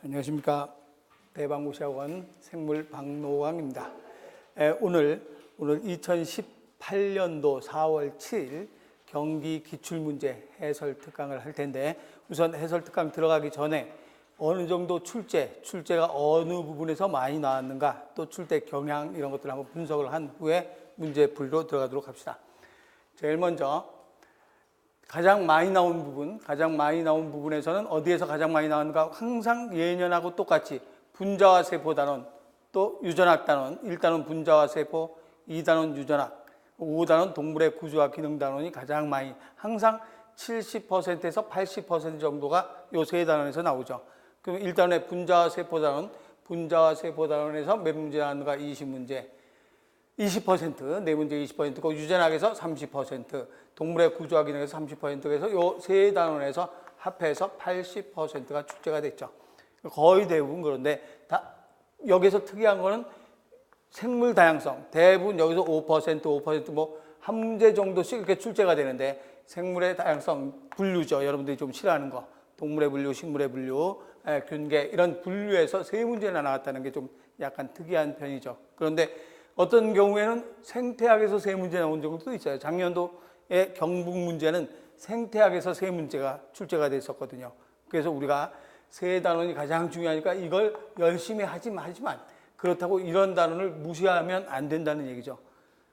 안녕하십니까. 대방고시학원 생물박노광입니다. 오늘 2018년도 4월 7일 경기 기출문제 해설 특강을 할 텐데, 우선 해설 특강 들어가기 전에 어느 정도 출제가 어느 부분에서 많이 나왔는가, 또 출제 경향 이런 것들을 한번 분석을 한 후에 문제 풀이로 들어가도록 합시다. 제일 먼저 가장 많이 나온 부분에서는 어디에서 가장 많이 나왔는가? 항상 예년하고 똑같이 분자와 세포 단원, 또 유전학 단원, 1단원 분자와 세포, 2단원 유전학, 5단원 동물의 구조와 기능 단원이 가장 많이, 항상 70%에서 80% 정도가 요 세 단원에서 나오죠. 그럼 1단원의 분자와 세포 단원에서 몇 문제 나왔는가? 20문제. 20%, 네 문제 20%고, 유전학에서 30%, 동물의 구조와 기능에서 30%에서 요 세 단원에서 합해서 80%가 출제가 됐죠. 거의 대부분. 그런데 여기서 특이한 거는 생물 다양성. 대부분 여기서 5% 뭐 한 문제 정도씩 이렇게 출제가 되는데, 생물의 다양성, 분류죠. 여러분들이 좀 싫어하는 거. 동물의 분류, 식물의 분류, 균계, 이런 분류에서 세 문제나 나왔다는 게 좀 약간 특이한 편이죠. 그런데 어떤 경우에는 생태학에서 세 문제 나온 적도 있어요. 작년도에 경북 문제는 생태학에서 세 문제가 출제가 됐었거든요. 그래서 우리가 세 단원이 가장 중요하니까 이걸 열심히 하지만 그렇다고 이런 단원을 무시하면 안 된다는 얘기죠.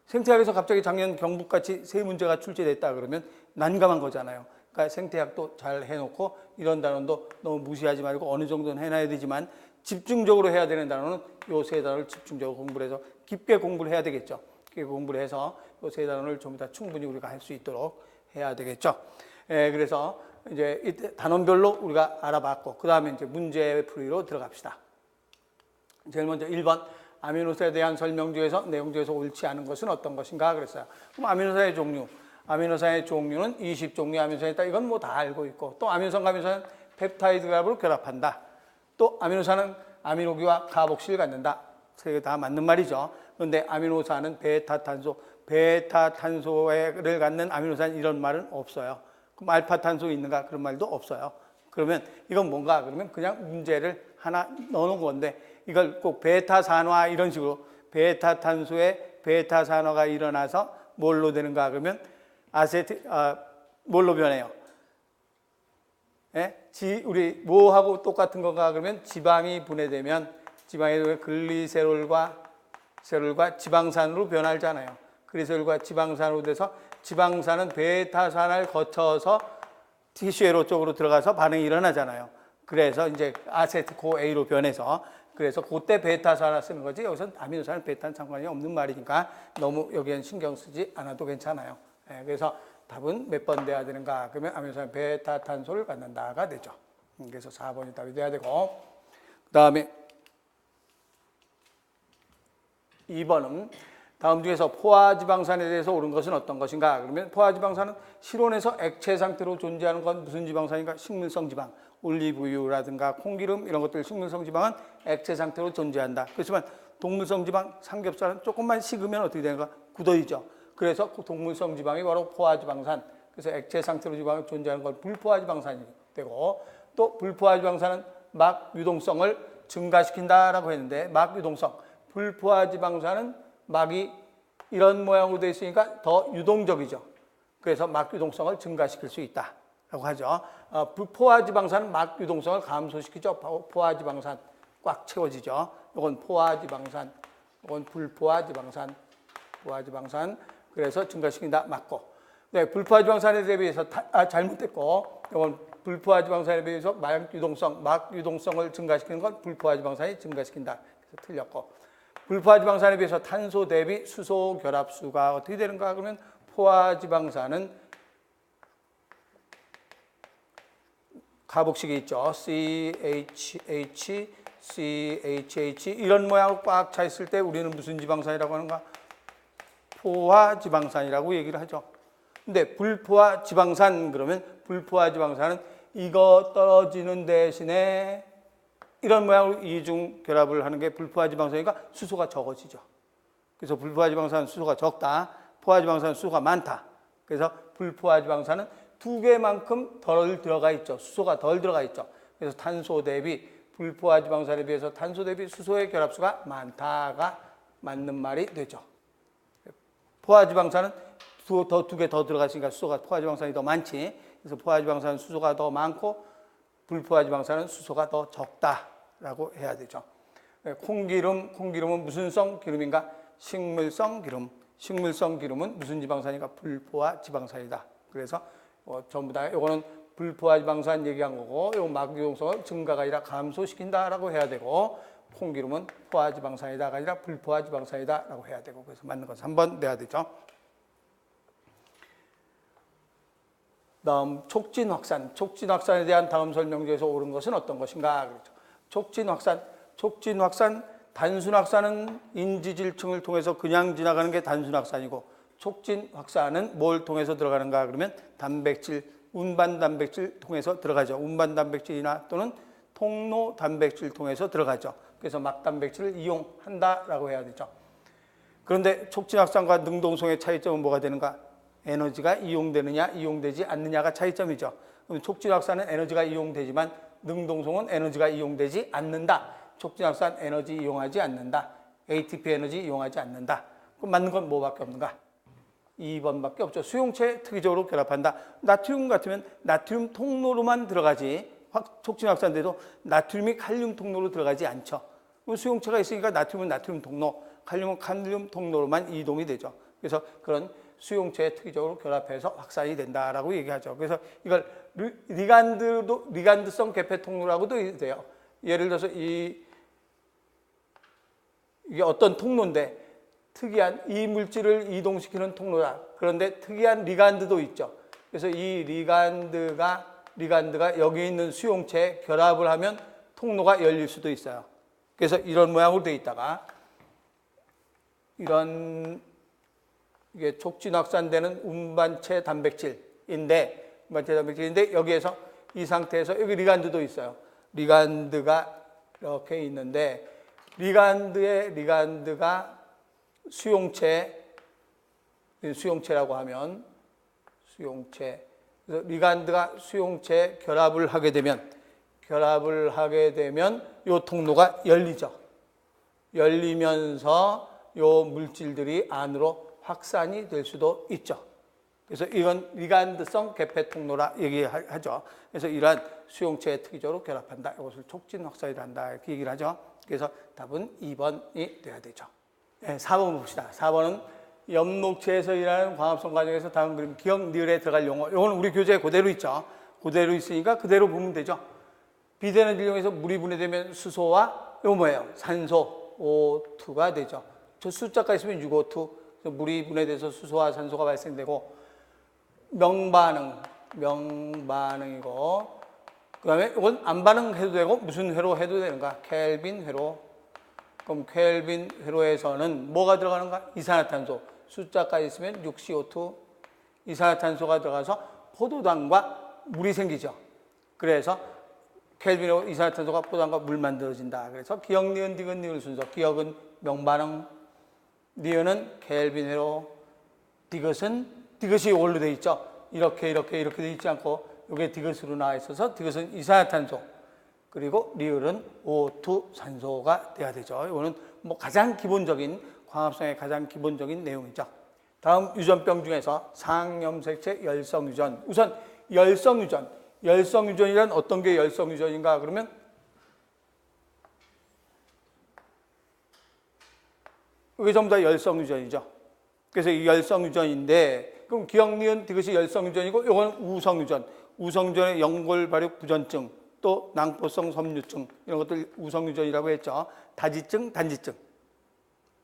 생태학에서 갑자기 작년 경북같이 세 문제가 출제됐다 그러면 난감한 거잖아요. 그러니까 생태학도 잘 해놓고 이런 단원도 너무 무시하지 말고 어느 정도는 해놔야 되지만, 집중적으로 해야 되는 단원은 요 세 단원을 집중적으로 공부를 해서 깊게 공부를 해야 되겠죠. 깊게 공부를 해서 요 세 단원을 좀 더 충분히 우리가 할 수 있도록 해야 되겠죠. 그래서 이제 이때 단원별로 우리가 알아봤고, 그 다음에 이제 문제 풀이로 들어갑시다. 제일 먼저 1번, 아미노산에 대한 설명 중에서 내용 중에서 옳지 않은 것은 어떤 것인가 그랬어요. 그럼 아미노산의 종류는 20종류의 아미노산이 있다. 이건 뭐 다 알고 있고, 또 아미노산과 아미노산은 펩타이드 결합으로 결합한다. 또 아미노산은 아미노기와 카복실을 갖는다. 세 개 다 맞는 말이죠. 그런데 아미노산은 베타탄소를 갖는 아미노산, 이런 말은 없어요. 그럼 알파탄소 있는가? 그런 말도 없어요. 그러면 이건 뭔가? 그러면 그냥 문제를 하나 넣어놓은 건데, 이걸 꼭 베타산화 이런 식으로, 베타탄소에 베타산화가 일어나서 뭘로 되는가? 그러면 뭘로 변해요? 우리 뭐하고 똑같은 건가? 그러면 지방이 분해되면 글리세롤과 지방산으로 변하잖아요. 글리세롤과 지방산으로 돼서, 지방산은 베타산을 거쳐서 티슈에로 쪽으로 들어가서 반응이 일어나잖아요. 그래서 이제 아세트코A로 변해서, 그래서 그때 베타산을 쓰는 거지, 여기서는 아미노산은 베타는 상관이 없는 말이니까 너무 여기엔 신경 쓰지 않아도 괜찮아요. 그래서 답은 몇 번 돼야 되는가? 그러면 아미노산은 베타탄소를 갖는다가 되죠. 그래서 4번이 답이 돼야 되고, 그 다음에 2번은 다음 중에서 포화지방산에 대해서 옳은 것은 어떤 것인가? 그러면 포화지방산은 실온에서 액체 상태로 존재하는 건 무슨 지방산인가? 식물성 지방, 올리브유라든가 콩기름 이런 것들, 식물성 지방은 액체 상태로 존재한다. 그렇지만 동물성 지방, 삼겹살은 조금만 식으면 어떻게 되는가? 굳어지죠. 그래서 동물성 지방이 바로 포화지방산, 그래서 액체 상태로 지방이 존재하는 건 불포화지방산이 되고, 또 불포화지방산은 막 유동성을 증가시킨다라고 했는데, 막 유동성, 불포화지방산은 막이 이런 모양으로 되어 있으니까 더 유동적이죠. 그래서 막 유동성을 증가시킬 수 있다라고 하죠. 포화지방산은 막 유동성을 감소시키죠. 포화지방산 꽉 채워지죠. 이건 포화지방산, 이건 불포화지방산, 포화지방산. 그래서 증가시킨다, 맞고. 네, 불포화지방산에 대비해서 잘못됐고, 이건 불포화지방산에 비해서 막 유동성을 증가시키는 건 불포화지방산이 증가시킨다. 그래서 틀렸고, 불포화지방산에 비해서 탄소 대비 수소 결합수가 어떻게 되는가? 그러면 포화지방산은 가복식이 있죠. CHH 이런 모양으로 꽉 차 있을 때 우리는 무슨 지방산이라고 하는가? 포화지방산이라고 얘기를 하죠. 근데 불포화지방산, 그러면 불포화지방산은 이거 떨어지는 대신에 이런 모양으로 이중 결합을 하는 게 불포화지방산이니까 수소가 적어지죠. 그래서 불포화지방산은 수소가 적다, 포화지방산은 수소가 많다. 그래서 불포화지방산은 두 개만큼 덜 들어가 있죠. 수소가 덜 들어가 있죠. 그래서 탄소 대비 불포화 지방산에 비해서 탄소 대비 수소의 결합수가 많다가 맞는 말이 되죠. 포화 지방산은 두 개 더 들어갔으니까 수소가 포화 지방산이 더 많지. 그래서 포화 지방산은 수소가 더 많고 불포화 지방산은 수소가 더 적다라고 해야 되죠. 콩기름은 무슨 성 기름인가? 식물성 기름. 식물성 기름은 무슨 지방산인가? 불포화 지방산이다. 그래서 전부 다 이거는 불포화 지방산 얘기한 거고, 요 막유동성을 증가가 아니라 감소시킨다라고 해야 되고, 콩기름은 포화 지방산이다가 아니라 불포화 지방산이다라고 해야 되고, 그래서 맞는 것은 3번 내야 되죠. 다음 촉진 확산에 대한 다음 설명지에서 옳은 것은 어떤 것인가? 그렇죠. 촉진 확산, 단순 확산은 인지질층을 통해서 그냥 지나가는 게 단순 확산이고, 촉진 확산은 뭘 통해서 들어가는가? 그러면 단백질, 운반 단백질 통해서 들어가죠. 운반 단백질이나 또는 통로 단백질 통해서 들어가죠. 그래서 막 단백질을 이용한다라고 해야 되죠. 그런데 촉진 확산과 능동성의 차이점은 뭐가 되는가? 에너지가 이용되느냐, 이용되지 않느냐가 차이점이죠. 그럼 촉진 확산은 에너지가 이용되지만 능동성은 에너지가 이용되지 않는다. 촉진 확산 에너지 이용하지 않는다. ATP 에너지 이용하지 않는다. 그럼 맞는 건 뭐밖에 없는가? 2번밖에 없죠. 수용체 특이적으로 결합한다. 나트륨 같으면 나트륨 통로로만 들어가지, 촉진 확산돼도 나트륨이 칼륨 통로로 들어가지 않죠. 수용체가 있으니까 나트륨은 나트륨 통로, 칼륨은 칼륨 통로로만 이동이 되죠. 그래서 그런 수용체에 특이적으로 결합해서 확산이 된다라고 얘기하죠. 그래서 이걸 리간드성 개폐 통로라고도 돼요. 예를 들어서 이게 어떤 통로인데 특이한 이 물질을 이동시키는 통로다. 그런데 특이한 리간드도 있죠. 그래서 이 리간드가 여기 있는 수용체에 결합을 하면 통로가 열릴 수도 있어요. 그래서 이런 모양으로 되어 있다가 이게 촉진 확산되는 운반체 단백질인데 여기에서 이 상태에서 여기 리간드도 있어요. 리간드가 이렇게 있는데 리간드가 수용체라고 하면 그래서 리간드가 수용체에 결합을 하게 되면 이 통로가 열리죠. 열리면서 이 물질들이 안으로 확산이 될 수도 있죠. 그래서 이건 리간드성 개폐 통로라 얘기하죠. 그래서 이러한 수용체에 특이적으로 결합한다. 이것을 촉진 확산이라 한다. 이렇게 얘기를 하죠. 그래서 답은 2번이 돼야 되죠. 네, 4번 봅시다. 4번은 엽록체에서 일하는 광합성 과정에서 다음 그림 기억, 니을에 들어갈 용어. 이건 우리 교재에 그대로 있죠. 그대로 있으니까 그대로 보면 되죠. 비대에너지를 이용해서 물이 분해되면 수소와 이거 뭐예요? 산소, O2가 되죠. 저 숫자가 있으면 6O2. 물이 분해돼서 수소와 산소가 발생되고 명반응이고 그다음에 이건 안 반응해도 되고 무슨 회로 해도 되는가? 켈빈 회로. 그럼 켈빈 회로에서는 뭐가 들어가는가? 이산화탄소. 숫자가 있으면 6CO2 이산화탄소가 들어가서 포도당과 물이 생기죠. 그래서 켈빈 회로 이산화탄소가 포도당과 물 만들어진다. 그래서 기억, 니은, 디귿, 니을 순서. 기억은 명반응, 니은은 켈빈 회로, 디귿이 이걸로 되어 있죠. 이렇게 되어 있지 않고 이게 디귿으로 나와 있어서 디귿은 이산화탄소, 그리고 리을은 O2 산소가 돼야 되죠. 이거는 뭐 가장 기본적인 광합성의 가장 기본적인 내용이죠. 다음 유전병 중에서 상염색체 열성유전. 우선 열성유전이란 어떤 게 열성유전인가? 그러면 이게 전부 다 열성유전이죠. 그래서 이 열성유전인데, 그럼 기억, 니은, 디귿이 열성유전이고, 이건 우성유전. 우성유전의 연골 발육 부전증, 또 낭포성 섬유증, 이런 것들 우성유전이라고 했죠. 다지증, 단지증.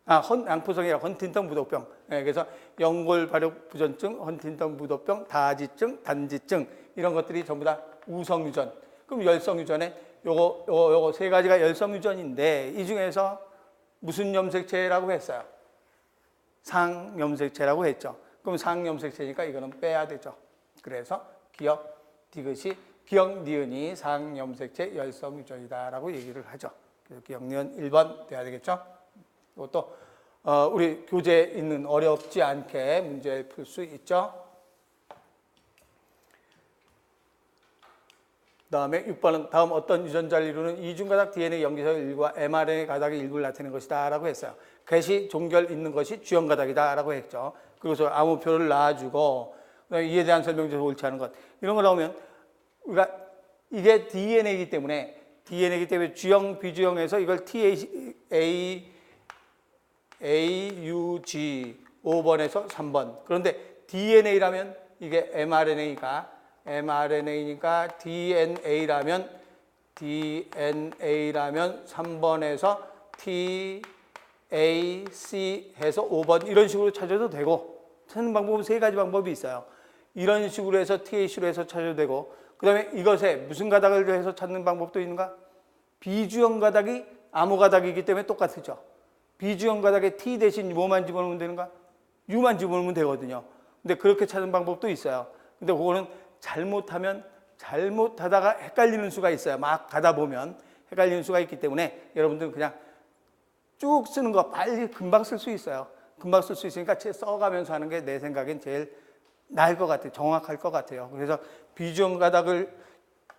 낭포성이라 헌팅턴 부도병. 네, 그래서 연골 발육 부전증, 헌팅턴 부도병, 다지증, 단지증, 이런 것들이 전부 다 우성유전. 그럼 열성유전에 요거 세 가지가 열성유전인데, 이 중에서 무슨 염색체라고 했어요? 상염색체라고 했죠. 그럼 상염색체니까 이거는 빼야 되죠. 그래서 기억, 니은이 상염색체 열성유전이다라고 얘기를 하죠. 그래서 기억, 니은 1번 돼야 되겠죠. 이것도 우리 교재에 있는 어렵지 않게 문제를 풀 수 있죠. 다음에 6번은 다음 어떤 유전자를 이루는 이중가닥 DNA 염기석 일부와 mRNA 가닥의 일부를 나타내는 것이다 라고 했어요. 개시 종결 있는 것이 주연가닥이다 라고 했죠. 그래서 암호표를 놔주고 이에 대한 설명에서 옳지 않은 것 이런 거 나오면 우리가 이게 DNA이기 때문에 주형 비주형에서 이걸 AUG 5번에서 3번 그런데 DNA라면 이게 mRNA니까 DNA라면 3번에서 TAC 해서 5번 이런 식으로 찾아도 되고 찾는 방법은 세 가지 방법이 있어요. 이런 식으로 해서 TAC로 해서 찾아도 되고 그 다음에 이것에 무슨 가닥을 해서 찾는 방법도 있는가? 비주형 가닥이 암호 가닥이기 때문에 똑같죠. 비주형 가닥에 T 대신 뭐만 집어넣으면 되는가? U만 집어넣으면 되거든요. 근데 그렇게 찾는 방법도 있어요. 근데 그거는 잘못하다가 헷갈리는 수가 있어요. 막 가다 보면 헷갈리는 수가 있기 때문에 여러분들은 그냥 쭉 쓰는 거 빨리 금방 쓸 수 있어요. 금방 쓸 수 있으니까 써가면서 하는 게 내 생각엔 제일 나을 것 같아요. 정확할 것 같아요. 그래서 비주형 가닥을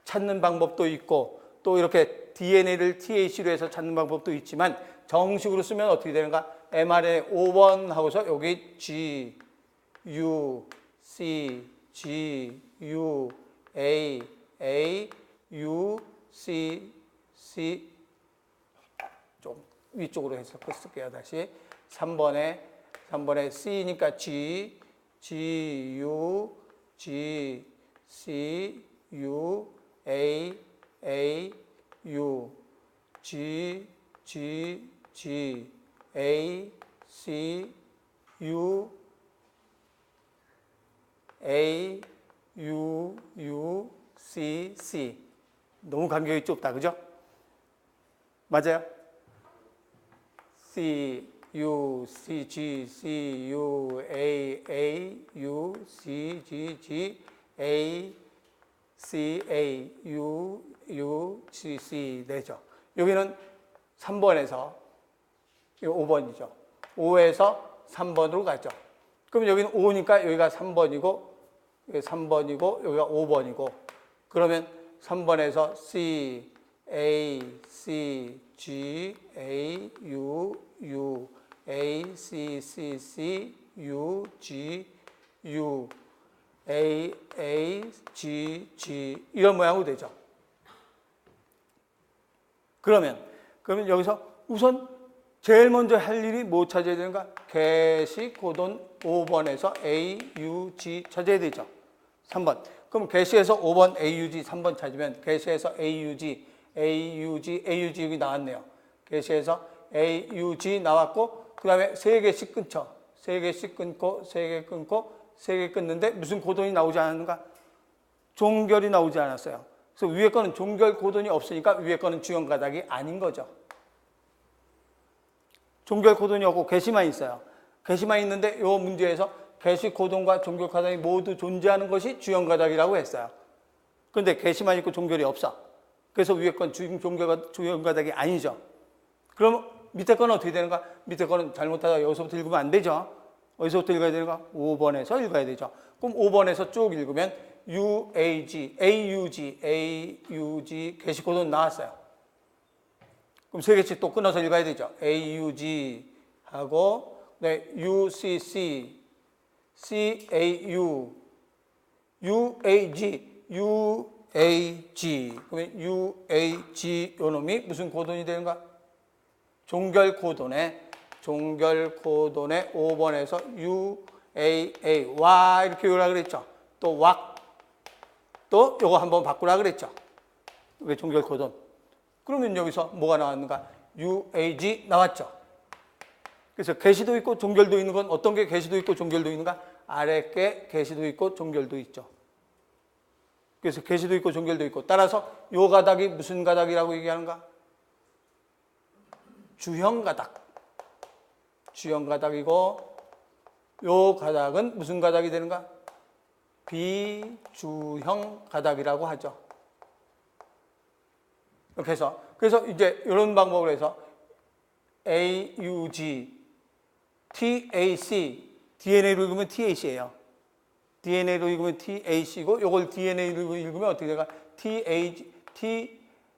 찾는 방법도 있고 또 이렇게 DNA를 TAC로 해서 찾는 방법도 있지만 정식으로 쓰면 어떻게 되는가? mRNA 5번 하고서 여기 G, U, C, G, U, A, U, C, C 좀 위쪽으로 해서 쓸게요. 다시 3번에 C니까 G, U, G, C, U, A, U, G, A, C, U, A, U, C. 너무 간격이 좁다, 그죠? 맞아요? C, U, C, G, C, U, A, U, C, G, A, C, U, C 되죠. 여기는 3번에서 5번이죠. 5에서 3번으로 가죠. 그럼 여기는 5니까 여기가 3번이고, 여기가 5번이고, 그러면 3번에서 C, A, C, G, A, U, A, C, U, G, U, A, G 이런 모양으로 되죠. 그러면 여기서 우선 제일 먼저 할 일이 뭐 찾아야 되는가? 개시 코돈 5번에서 AUG 찾아야 되죠. 3번. 그럼 개시에서 5번 AUG 3번 찾으면 개시에서 AUG 여기 나왔네요. 개시에서 AUG 나왔고 그 다음에 3개씩 끊죠. 3개씩 끊고 3개 끊고 3개 끊는데 무슨 코돈이 나오지 않았는가? 종결이 나오지 않았어요. 그래서 위에 거는 종결 코돈이 없으니까 위에 거는 주형 가닥이 아닌 거죠. 종결 코돈이 없고 개시만 있어요. 개시만 있는데 이 문제에서 개시 코돈과 종결 가닥이 모두 존재하는 것이 주형 가닥이라고 했어요. 그런데 개시만 있고 종결이 없어. 그래서 위에 건 주형 가닥이 아니죠. 그럼 밑에 건 어떻게 되는가? 밑에 거는 잘못하다 여기서부터 읽으면 안 되죠. 어디서부터 읽어야 되는가? 5번에서 읽어야 되죠. 그럼 5번에서 쭉 읽으면 AUG 개시 코돈 나왔어요. 그럼 3개씩 또 끊어서 읽어야 되죠. AUG 하고 UCC, CAU, UAG. 그러면 UAG 요 놈이 무슨 코돈이 되는가? 종결 코돈에 5번에서 UAA 와 이렇게 외우라 그랬죠. 또 왁 또 요거 한번 바꾸라 그랬죠. 왜 종결 코돈? 그러면 여기서 뭐가 나왔는가? UAG 나왔죠. 그래서 개시도 있고 종결도 있는 건 어떤 게 개시도 있고 종결도 있는가? 아래 게 개시도 있고 종결도 있죠. 그래서 개시도 있고 종결도 있고 따라서 요 가닥이 무슨 가닥이라고 얘기하는가? 주형 가닥. 주형 가닥이고 요 가닥은 무슨 가닥이 되는가? 비주형 가닥이라고 하죠. 이렇게 해서 그래서 이제 이런 방법으로 해서 AUG, TAC, DNA로 읽으면 TAC예요. DNA로 읽으면 TAC고 이걸 DNA로 읽으면 어떻게 될까?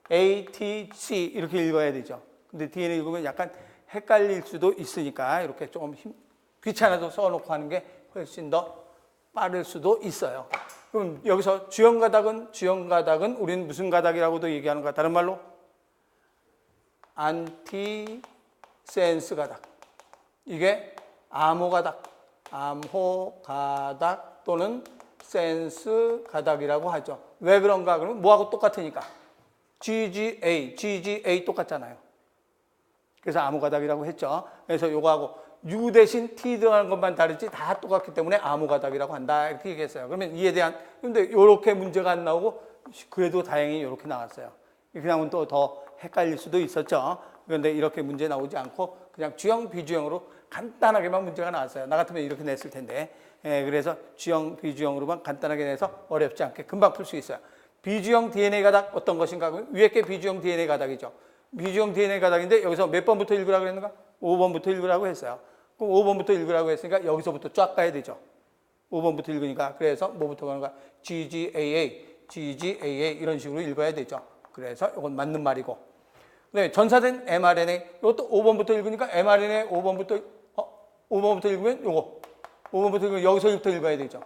TATC 이렇게 읽어야 되죠. 근데 DNA 읽으면 약간 헷갈릴 수도 있으니까 이렇게 조금 귀찮아도 써놓고 하는 게 훨씬 더 빠를 수도 있어요. 그럼 여기서 주형 가닥은 우리는 무슨 가닥이라고도 얘기하는가? 다른 말로 안티센스 가닥. 이게 암호 가닥 또는 센스 가닥이라고 하죠. 왜 그런가? 그러면 뭐하고 똑같으니까. GGA 똑같잖아요. 그래서 암호 가닥이라고 했죠. 그래서 요거하고 U 대신 T 들어가는 것만 다르지 다 똑같기 때문에 암호 가닥이라고 한다. 이렇게 얘기했어요. 그러면 이에 대한, 근데 이렇게 문제가 안 나오고 그래도 다행히 이렇게 나왔어요. 그냥 하면 또 더 헷갈릴 수도 있었죠. 그런데 이렇게 문제 나오지 않고 그냥 주형, 비주형으로 간단하게만 문제가 나왔어요. 나 같으면 이렇게 냈을 텐데. 그래서 주형, 비주형으로만 간단하게 내서 어렵지 않게 금방 풀 수 있어요. 비주형 DNA 가닥 어떤 것인가? 위에 게 비주형 DNA 가닥이죠. 비주형 DNA 가닥인데 여기서 몇 번부터 읽으라고 했는가? 5번부터 읽으라고 했어요. 그럼 5번부터 읽으라고 했으니까 여기서부터 쫙 가야 되죠. 5번부터 읽으니까. 그래서 뭐부터 가는가? GGAA 이런 식으로 읽어야 되죠. 그래서 이건 맞는 말이고. 네, 전사된 mRNA 이것도 5번부터 읽으니까 mRNA 5번부터 읽으면 요거 5번부터 읽으면 여기서부터 읽어야 되죠.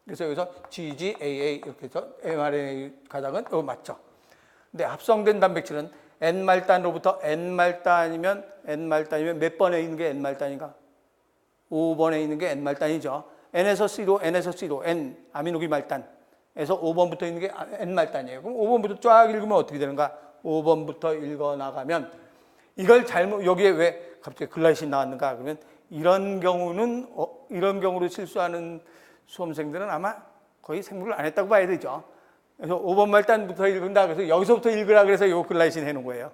그래서 여기서 GGAA 이렇게 해서 mRNA 가닥은 이거 맞죠. 근데 합성된 단백질은 N말단으로부터 N말단이면 몇 번에 있는 게 N말단인가? 5번에 있는 게 N말단이죠. N에서 C로 N 아미노기 말단에서 5번부터 있는 게 N말단이에요. 그럼 5번부터 쫙 읽으면 어떻게 되는가? 5번부터 읽어 나가면 이걸 잘못, 여기에 왜 갑자기 글라이신 나왔는가? 그러면 이런 경우로 실수하는 수험생들은 아마 거의 생물을 안 했다고 봐야 되죠. 그래서 5번 말단부터 읽는다. 그래서 여기서부터 읽으라 그래서 요 글라이신 해놓은 거예요.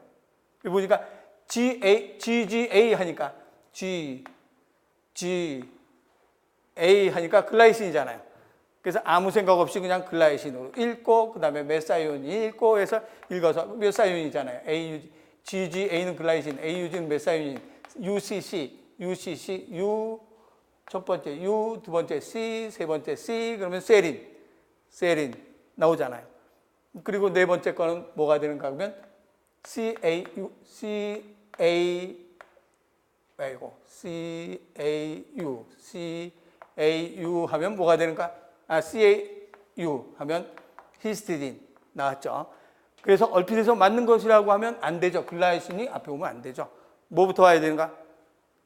여기 보니까 GGA 하니까 GA 하니까 글라이신이잖아요. 그래서 아무 생각 없이 그냥 글라이신으로 읽고 그 다음에 메사이온이 읽고 해서 읽어서 메사이온이잖아요. GGA는 글라이신, AUG는 메사이온, UCC, U 첫 번째, U 두 번째, C 세 번째, C 그러면 세린 나오잖아요. 그리고 네 번째 거는 뭐가 되는가 하면 CAU 하면 뭐가 되는가? CAU 하면 히스티딘 나왔죠. 그래서 얼핏해서 맞는 것이라고 하면 안 되죠. 글라이신이 앞에 오면 안 되죠. 뭐부터 와야 되는가?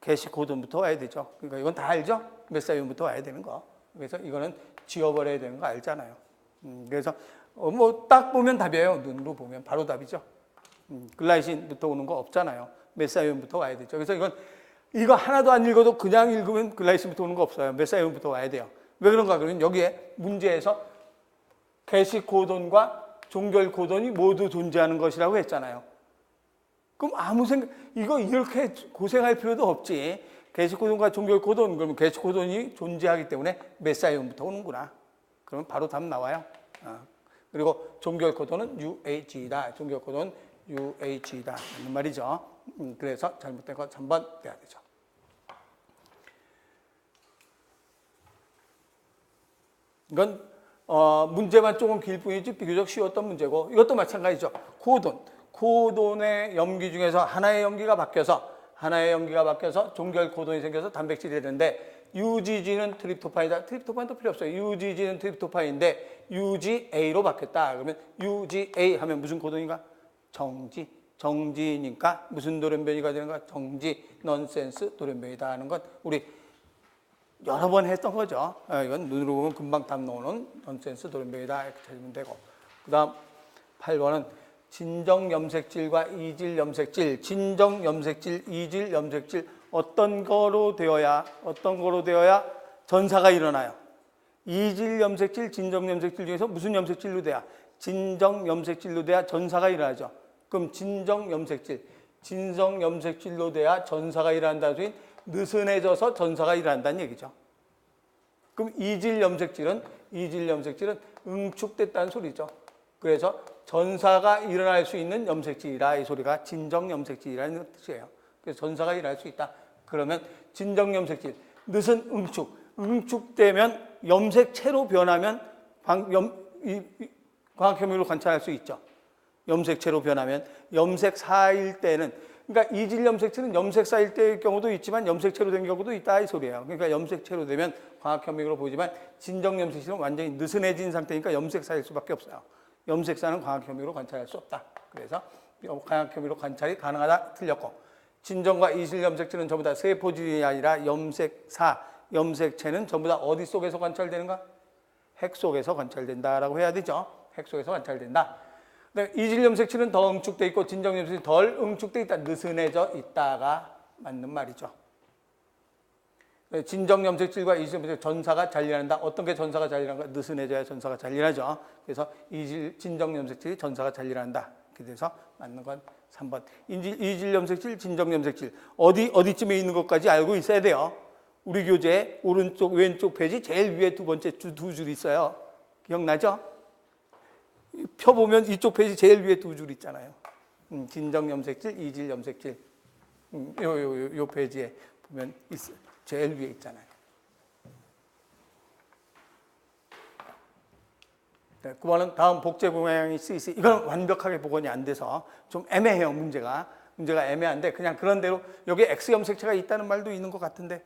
게시코돈부터 와야 되죠. 그러니까 이건 다 알죠? 메사이온부터 와야 되는 거. 그래서 이거는 지워버려야 되는 거 알잖아요. 그래서 뭐 딱 보면 답이에요. 눈으로 보면 바로 답이죠. 글라이신부터 오는 거 없잖아요. 메사이온부터 와야 되죠. 그래서 이거 하나도 안 읽어도 그냥 읽으면 글라이신부터 오는 거 없어요. 메사이온부터 와야 돼요. 왜 그런가? 그러면 여기에 문제에서 게시코돈과 종결코돈이 모두 존재하는 것이라고 했잖아요. 그럼 이거 이렇게 고생할 필요도 없지. 게시코돈과 종결코돈, 그러면 게시코돈이 존재하기 때문에 메사이온부터 오는구나. 그러면 바로 답 나와요. 그리고 종결코돈은 UHE다. 종결코돈은 UHE다. 하는 말이죠. 그래서 잘못된 거 3번 돼야 되죠. 이건 문제만 조금 길 뿐이지 비교적 쉬웠던 문제고 이것도 마찬가지죠. 코돈의 염기 중에서 하나의 염기가 바뀌어서 종결 코돈이 생겨서 단백질이 되는데 UGG는 트립토판이다. 트립토판도 필요 없어요. UGG는 트립토판인데 UGA로 바뀌었다. 그러면 UGA 하면 무슨 코돈인가? 정지니까 무슨 돌연변이가 되는가? 정지 넌센스 돌연변이다 하는 건 우리 여러 번 했던 거죠. 이건 눈으로 보면 금방 답 나오는 넌센스 돌연변이다 이렇게 찾으면 되고. 그 다음 8번은 진정염색질과 이질염색질, 진정염색질, 이질염색질 어떤 거로 되어야 전사가 일어나요? 이질염색질, 진정염색질 중에서 무슨 염색질로 돼야? 진정염색질로 돼야 전사가 일어나죠. 그럼 진정염색질로 돼야 전사가 일어난다는 소리는 느슨해져서 전사가 일어난다는 얘기죠. 그럼 이질염색질은 응축됐다는 소리죠. 그래서 전사가 일어날 수 있는 염색질이라 이 소리가 진정염색질이라는 뜻이에요. 그래서 전사가 일어날 수 있다. 그러면 진정염색질, 느슨 응축되면 염색체로 변하면 광학 혐의로 관찰할 수 있죠. 염색체로 변하면 염색사일 때는, 그러니까 이질 염색체는 염색사일 때의 경우도 있지만 염색체로 된 경우도 있다 이 소리예요. 그러니까 염색체로 되면 광학 혐의로 보이지만 진정 염색체는 완전히 느슨해진 상태니까 염색사일 수밖에 없어요. 염색사는 광학 혐의로 관찰할 수 없다. 그래서 광학 혐의로 관찰이 가능하다 틀렸고, 진정과 이질 염색체는 전부 다 세포질이 아니라 염색사, 염색체는 전부 다 어디 속에서 관찰되는가? 핵 속에서 관찰된다라고 해야 되죠. 핵 속에서 관찰된다. 이질 염색체는 더 응축돼 있고 진정 염색체는 덜 응축돼 있다, 느슨해져 있다가 맞는 말이죠. 진정 염색질과 이질 염색질 전사가 잘 일어난다. 어떤 게 전사가 잘 일어난가? 느슨해져야 전사가 잘 일어나죠. 그래서 진정 염색질이 전사가 잘 일어난다. 그래서 맞는 건 3번. 이질 염색질, 진정 염색질 어디쯤에 있는 것까지 알고 있어야 돼요. 우리 교재 오른쪽 왼쪽 페이지 제일 위에 두 번째 두 줄 있어요. 기억나죠? 펴보면 이쪽 페이지 제일 위에 두 줄 있잖아요. 진정 염색질, 이질 염색질. 요 페이지에 보면 제일 위에 있잖아요. 네, 그거는 다음 복제공양이 CC. 이건 완벽하게 복원이 안 돼서 좀 애매해요, 문제가 애매한데 그냥 그런 대로 여기에 X 염색체가 있다는 말도 있는 것 같은데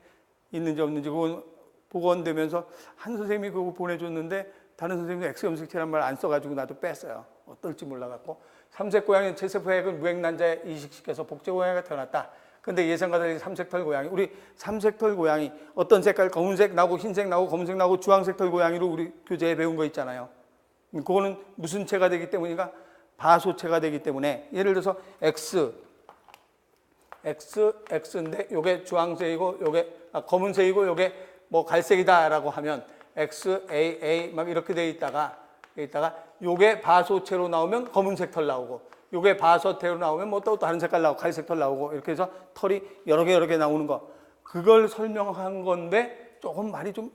있는지 없는지 그건 복원되면서 한 선생님이 그거 보내줬는데 다른 선생님도 X 염색체란 말 안 써가지고 나도 뺐어요. 어떨지 몰라갖고. 삼색 고양이 채세포 핵은 무핵난자에 이식시켜서 복제고양이가 태어났다. 근데 예상과 달리 삼색털 고양이, 우리 삼색털 고양이 어떤 색깔, 검은색 나고 흰색 나고 검은색 나고 주황색 털 고양이로 우리 교재에 배운 거 있잖아요. 그거는 무슨 체가 되기 때문인가? 바소체가 되기 때문에 예를 들어서 X인데 요게 주황색이고 요게 검은색이고 요게 뭐 갈색이다라고 하면 XAA 막 이렇게 돼 있다가 요게 바소체로 나오면 검은색 털 나오고 요게 바소체로 나오면 뭐 또 다른 색깔 나오고 갈색 털 나오고 이렇게 해서 털이 여러 개 나오는 거, 그걸 설명한 건데 조금 말이 좀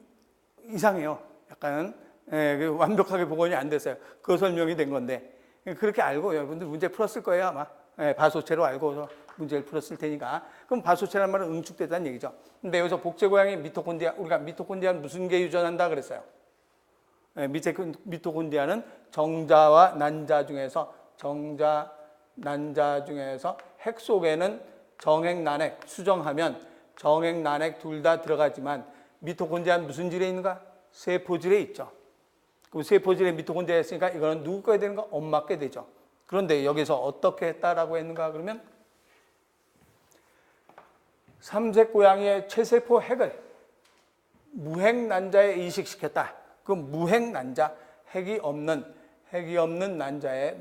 이상해요. 약간 완벽하게 복원이 안 됐어요. 그 설명이 된 건데 그렇게 알고 여러분들 문제 풀었을 거예요 아마. 바소체로 알고 문제를 풀었을 테니까. 그럼 바소체란 말은 응축되다는 얘기죠. 근데 여기서 복제고양이 미토콘드리아, 우리가 미토콘드리아는 무슨 게 유전한다 그랬어요? 미토콘드리아는 정자와 난자 중에서 핵 속에는 정핵, 난핵, 수정하면 정핵, 난핵 둘 다 들어가지만 미토콘드리아는 무슨 질에 있는가? 세포질에 있죠. 그럼 세포질에 미토콘드리아가 있으니까 이거는 누구 거야 되는가? 엄마 게 되죠. 그런데 여기서 어떻게 했다라고 했는가 그러면 삼색 고양이의 채세포 핵을 무핵난자에 이식시켰다. 그 무핵난자, 핵이 없는 난자에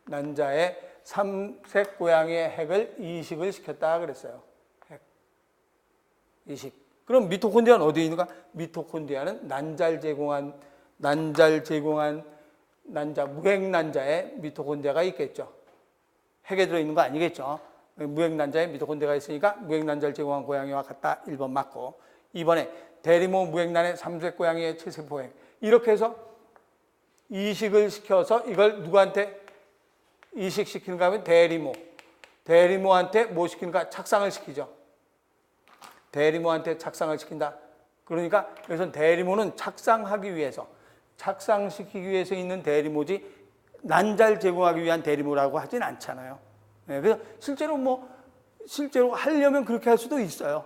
난자에 삼색 고양이의 핵을 이식을 시켰다 그랬어요. 핵 이식. 그럼 미토콘드리아는 어디에 있는가? 미토콘드리아는 난자를 제공한 무핵난자에 미토콘드리아가 있겠죠. 핵에 들어있는 거 아니겠죠. 무핵난자에 미토콘드리아가 있으니까 무핵난자를 제공한 고양이와 같다. 1번 맞고. 2번에 대리모 무핵난의 삼색 고양이의 채세포 핵. 이렇게 해서 이식을 시켜서 이걸 누구한테 이식시키는가 하면 대리모한테 뭐 시키는가? 착상을 시키죠. 대리모한테 착상을 시킨다. 그러니까 여기서 대리모는 착상시키기 위해서 있는 대리모지 난자를 제공하기 위한 대리모라고 하진 않잖아요. 그래서 실제로 하려면 그렇게 할 수도 있어요.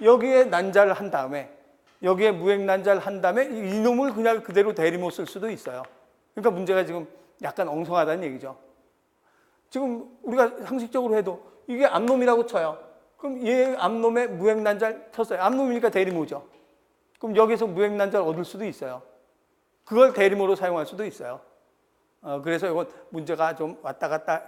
여기에 난자를 한 다음에 여기에 무핵난자를 한 다음에 이놈을 그냥 그대로 대리모 쓸 수도 있어요. 그러니까 문제가 지금 약간 엉성하다는 얘기죠. 지금 우리가 상식적으로 해도 이게 암놈이라고 쳐요. 그럼 얘 암놈에 무핵난자를 쳤어요. 암놈이니까 대리모죠. 그럼 여기서 무핵난자를 얻을 수도 있어요. 그걸 대리모로 사용할 수도 있어요. 그래서 이건 문제가 좀 왔다 갔다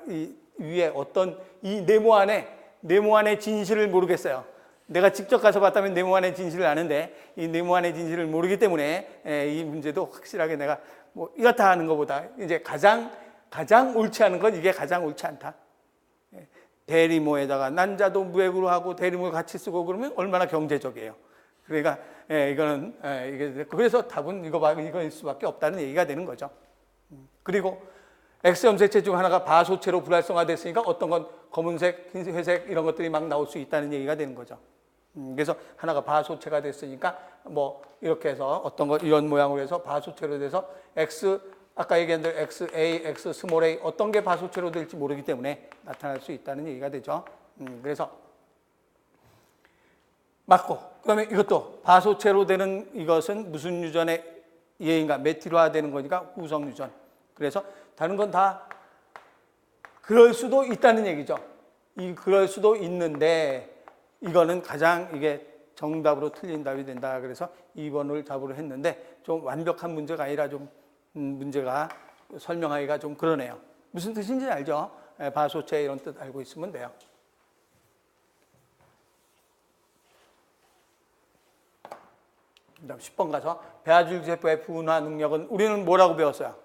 위에 어떤 이 네모 안의 진실을 모르겠어요. 내가 직접 가서 봤다면 네모 안의 진실을 아는데 이 네모 안의 진실을 모르기 때문에 이 문제도 확실하게 내가 뭐 이렇다 하는 것보다 이제 가장 옳지 않은 건 이게 가장 옳지 않다. 대리모에다가 난자도 무핵으로 하고 대리모를 같이 쓰고 그러면 얼마나 경제적이에요. 그러니까 이게 그래서 답은 이거일 수밖에 없다는 얘기가 되는 거죠. 그리고 X 염색체 중 하나가 바소체로 불활성화됐으니까 어떤 건 검은색, 흰색, 회색 이런 것들이 막 나올 수 있다는 얘기가 되는 거죠. 그래서 하나가 바소체가 됐으니까 뭐 이렇게 해서 어떤 거 이런 모양으로 해서 바소체로 돼서 X 아까 얘기한 대로 XA, X 스몰 a 어떤 게 바소체로 될지 모르기 때문에 나타날 수 있다는 얘기가 되죠. 그래서 맞고 그다음에 이것도 바소체로 되는 이것은 무슨 유전의 예인가 메틸화 되는 거니까 후성 유전. 그래서 다른 건 다 그럴 수도 있다는 얘기죠. 그럴 수도 있는데 이거는 가장 이게 정답으로 틀린 답이 된다. 그래서 2번을 답으로 했는데 좀 완벽한 문제가 아니라 좀 문제가 설명하기가 좀 그러네요. 무슨 뜻인지 알죠? 바소체 이런 뜻 알고 있으면 돼요. 그다음 10번 가서 배아줄기세포의 분화 능력은 우리는 뭐라고 배웠어요?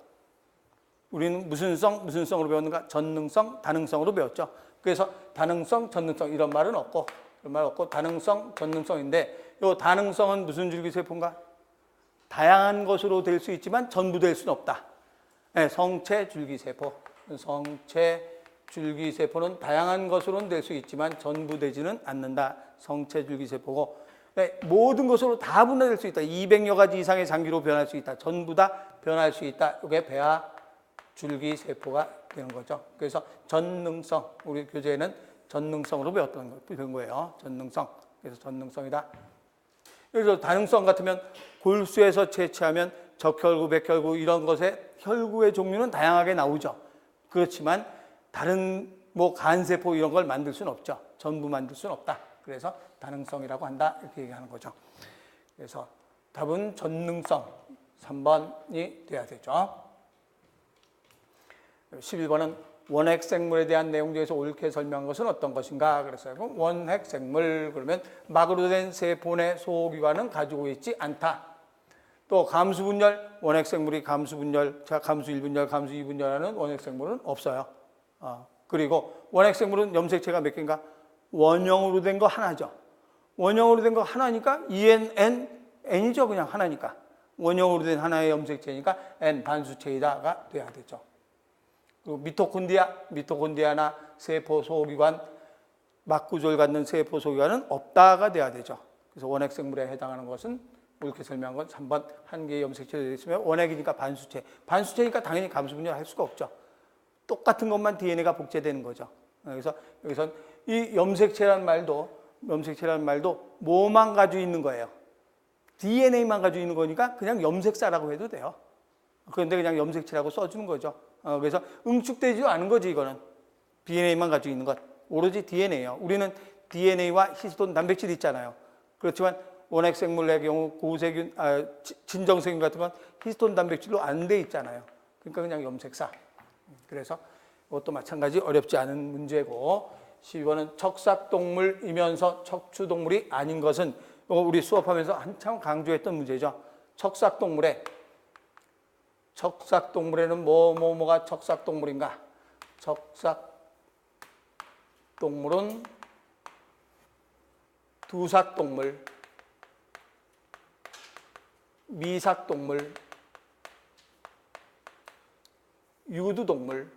우리는 무슨 성으로 배웠는가? 전능성, 다능성으로 배웠죠. 그래서 다능성, 전능성 이런 말은 없고 다능성, 전능성인데 이 다능성은 무슨 줄기세포인가? 다양한 것으로 될 수 있지만 전부 될 수는 없다. 네, 성체 줄기세포. 성체 줄기세포는 다양한 것으로는 될 수 있지만 전부 되지는 않는다. 성체 줄기세포고 네, 모든 것으로 다 분해될 수 있다. 200여 가지 이상의 장기로 변할 수 있다. 전부 다 변할 수 있다. 이게 배아 줄기세포가 되는 거죠. 그래서 전능성, 우리 교재에는 전능성으로 배운 거예요. 전능성. 그래서 전능성이다. 그래서 다능성 같으면 골수에서 채취하면 적혈구, 백혈구 이런 것의 혈구의 종류는 다양하게 나오죠. 그렇지만 다른 뭐 간세포 이런 걸 만들 수는 없죠. 전부 만들 수는 없다. 그래서 다능성이라고 한다. 이렇게 얘기하는 거죠. 그래서 답은 전능성 3번이 돼야 되죠. 11번은 원핵생물에 대한 내용 중에서 옳게 설명한 것은 어떤 것인가 그랬어요. 그럼 원핵생물 그러면 막으로 된 세포내 소기관은 가지고 있지 않다. 또 감수분열, 원핵생물이 감수분열, 감수 1분열, 감수 2분열하는 원핵생물은 없어요. 그리고 원핵생물은 염색체가 몇 개인가? 원형으로 된 거 하나죠. 원형으로 된 거 하나니까 N이죠. 그냥 하나니까. 원형으로 된 하나의 염색체니까 N 반수체이다가 돼야 되죠. 그리고 미토콘드리아나 세포 소기관, 막구조를 갖는 세포 소기관은 없다가 돼야 되죠. 그래서 원핵생물에 해당하는 것은 이렇게 설명한 건 3번 한 개의 염색체가 있으면 원핵이니까 반수체. 반수체니까 당연히 감수분열 할 수가 없죠. 똑같은 것만 DNA가 복제되는 거죠. 그래서 여기선 이 염색체라는 말도 뭐만 가지고 있는 거예요? DNA만 가지고 있는 거니까 그냥 염색사라고 해도 돼요. 그런데 그냥 염색체라고 써주는 거죠. 그래서 응축되지도 않은 거지 이거는. DNA만 가지고 있는 것. 오로지 DNA예요. 우리는 DNA와 히스톤 단백질이 있잖아요. 그렇지만 원핵생물의 경우 고세균, 진정세균 같은 건 히스톤 단백질로 안 돼 있잖아요. 그러니까 그냥 염색사. 그래서 이것도 마찬가지 어렵지 않은 문제고 12번은 척삭동물이면서 척추동물이 아닌 것은 이거 우리 수업하면서 한참 강조했던 문제죠. 척삭동물에는 뭐가 척삭동물인가? 척삭동물은 두삭동물, 미삭동물, 유두동물,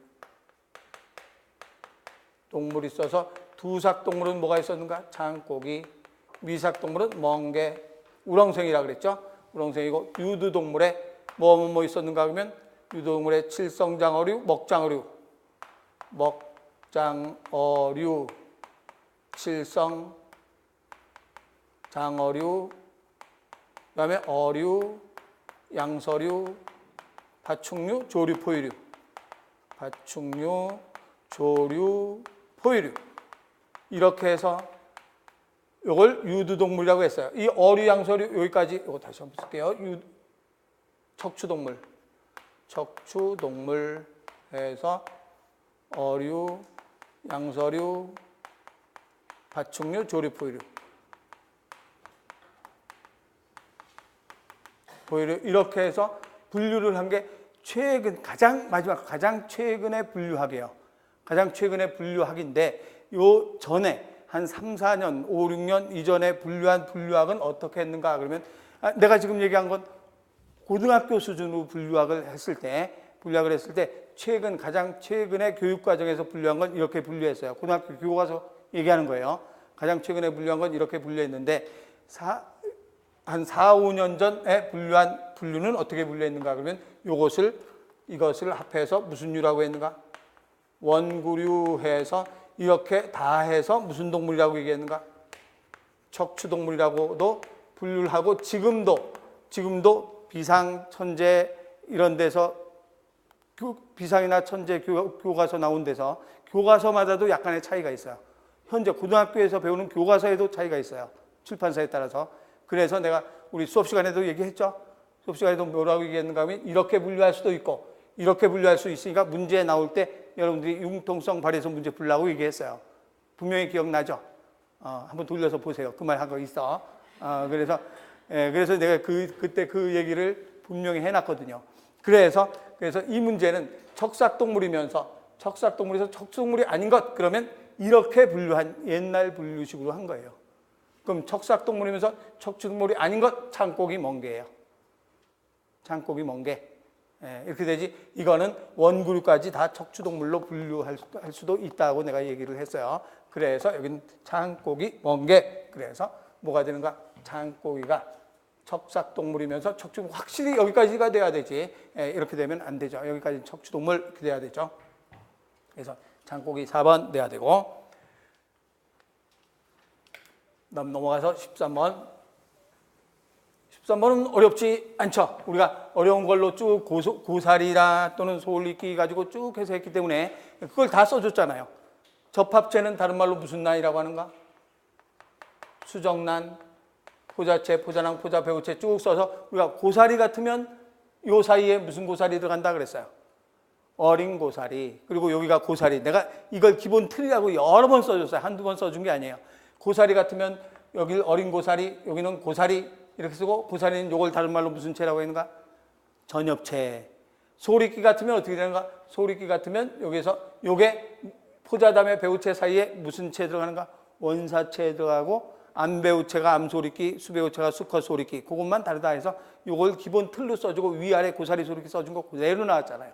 동물이 있어서 두삭동물은 뭐가 있었는가? 장고기, 미삭동물은 멍게, 우렁생이라 그랬죠? 우렁생이고 유두동물에 뭐 있었는가 그러면 유두동물의 칠성장어류, 먹장어류, 칠성장어류, 그다음에 어류, 양서류, 파충류, 조류, 포유류. 파충류, 조류, 포유류. 이렇게 해서 이걸 유두동물이라고 했어요. 이 어류, 양서류 여기까지 이거 다시 한번 쓸게요. 척추동물 해서 어류, 양서류, 파충류, 조류, 포유류. 이렇게 해서 분류를 한 게 가장 최근에 분류학이에요. 가장 최근에 분류학인데 요 전에 한 3, 4년, 5, 6년 이전에 분류한 분류학은 어떻게 했는가 그러면 내가 지금 얘기한 건 고등학교 수준으로 분류학을 했을 때 가장 최근에 교육과정에서 분류한 건 이렇게 분류했어요. 고등학교 교과서 얘기하는 거예요. 가장 최근에 분류한 건 이렇게 분류했는데 한 4, 5년 전에 분류한 분류는 어떻게 분류했는가 그러면 이것을 합해서 무슨 유라고 했는가? 원구류 해서 이렇게 다 해서 무슨 동물이라고 얘기했는가? 척추동물이라고도 분류를 하고 지금도 비상, 천재 이런 데서 비상이나 천재 교과서 나온 데서 교과서마다도 약간의 차이가 있어요. 현재 고등학교에서 배우는 교과서에도 차이가 있어요. 출판사에 따라서. 그래서 내가 우리 수업 시간에도 얘기했죠. 수업 시간에도 뭐라고 얘기했는가 하면 이렇게 분류할 수도 있고 이렇게 분류할 수 있으니까 문제 나올 때 여러분들이 융통성 발휘해서 문제 풀라고 얘기했어요. 분명히 기억나죠? 한번 돌려서 보세요. 그 말 한 거 있어. 그래서 내가 그때 그 얘기를 분명히 해놨거든요. 그래서 이 문제는 척삭동물에서 척추동물이 아닌 것 그러면 이렇게 분류한 옛날 분류식으로 한 거예요. 그럼 척삭동물이면서 척추동물이 아닌 것 창고기 멍게예요. 창고기 멍게. 이렇게 되지. 이거는 원구류까지 다 척추동물로 분류할 수도 있다고 내가 얘기를 했어요. 그래서 여기는 창고기 멍게. 그래서 뭐가 되는가? 창고기가 척삭동물이면서 척추동물 확실히 여기까지가 돼야 되지. 이렇게 되면 안 되죠. 여기까지 척추동물 이렇게 돼야 되죠. 그래서 창고기 4번 돼야 되고 넘어가서 13번. 13번은 어렵지 않죠. 우리가 어려운 걸로 쭉 고사리라 또는 소울익기 가지고 쭉 해서 했기 때문에 그걸 다 써줬잖아요. 접합체는 다른 말로 무슨 난이라고 하는가? 수정난, 포자체, 포자낭, 포자, 배우체 쭉 써서 우리가 고사리 같으면 요 사이에 무슨 고사리 들어간다 그랬어요. 어린 고사리. 그리고 여기가 고사리. 내가 이걸 기본 틀이라고 여러 번 써줬어요. 한두 번 써준 게 아니에요. 고사리 같으면 여기 어린 고사리, 여기는 고사리 이렇게 쓰고 고사리는 요걸 다른 말로 무슨 체라고 했는가? 전엽체. 소리끼 같으면 어떻게 되는가? 소리끼 같으면 여기서 요게 포자담의 배우체 사이에 무슨 체 들어가는가? 원사체 들어가고 암배우체가 암소리끼, 수배우체가 수컷소리끼 그것만 다르다 해서 요걸 기본 틀로 써주고 위아래 고사리 소리끼 써준 거 그대로 나왔잖아요.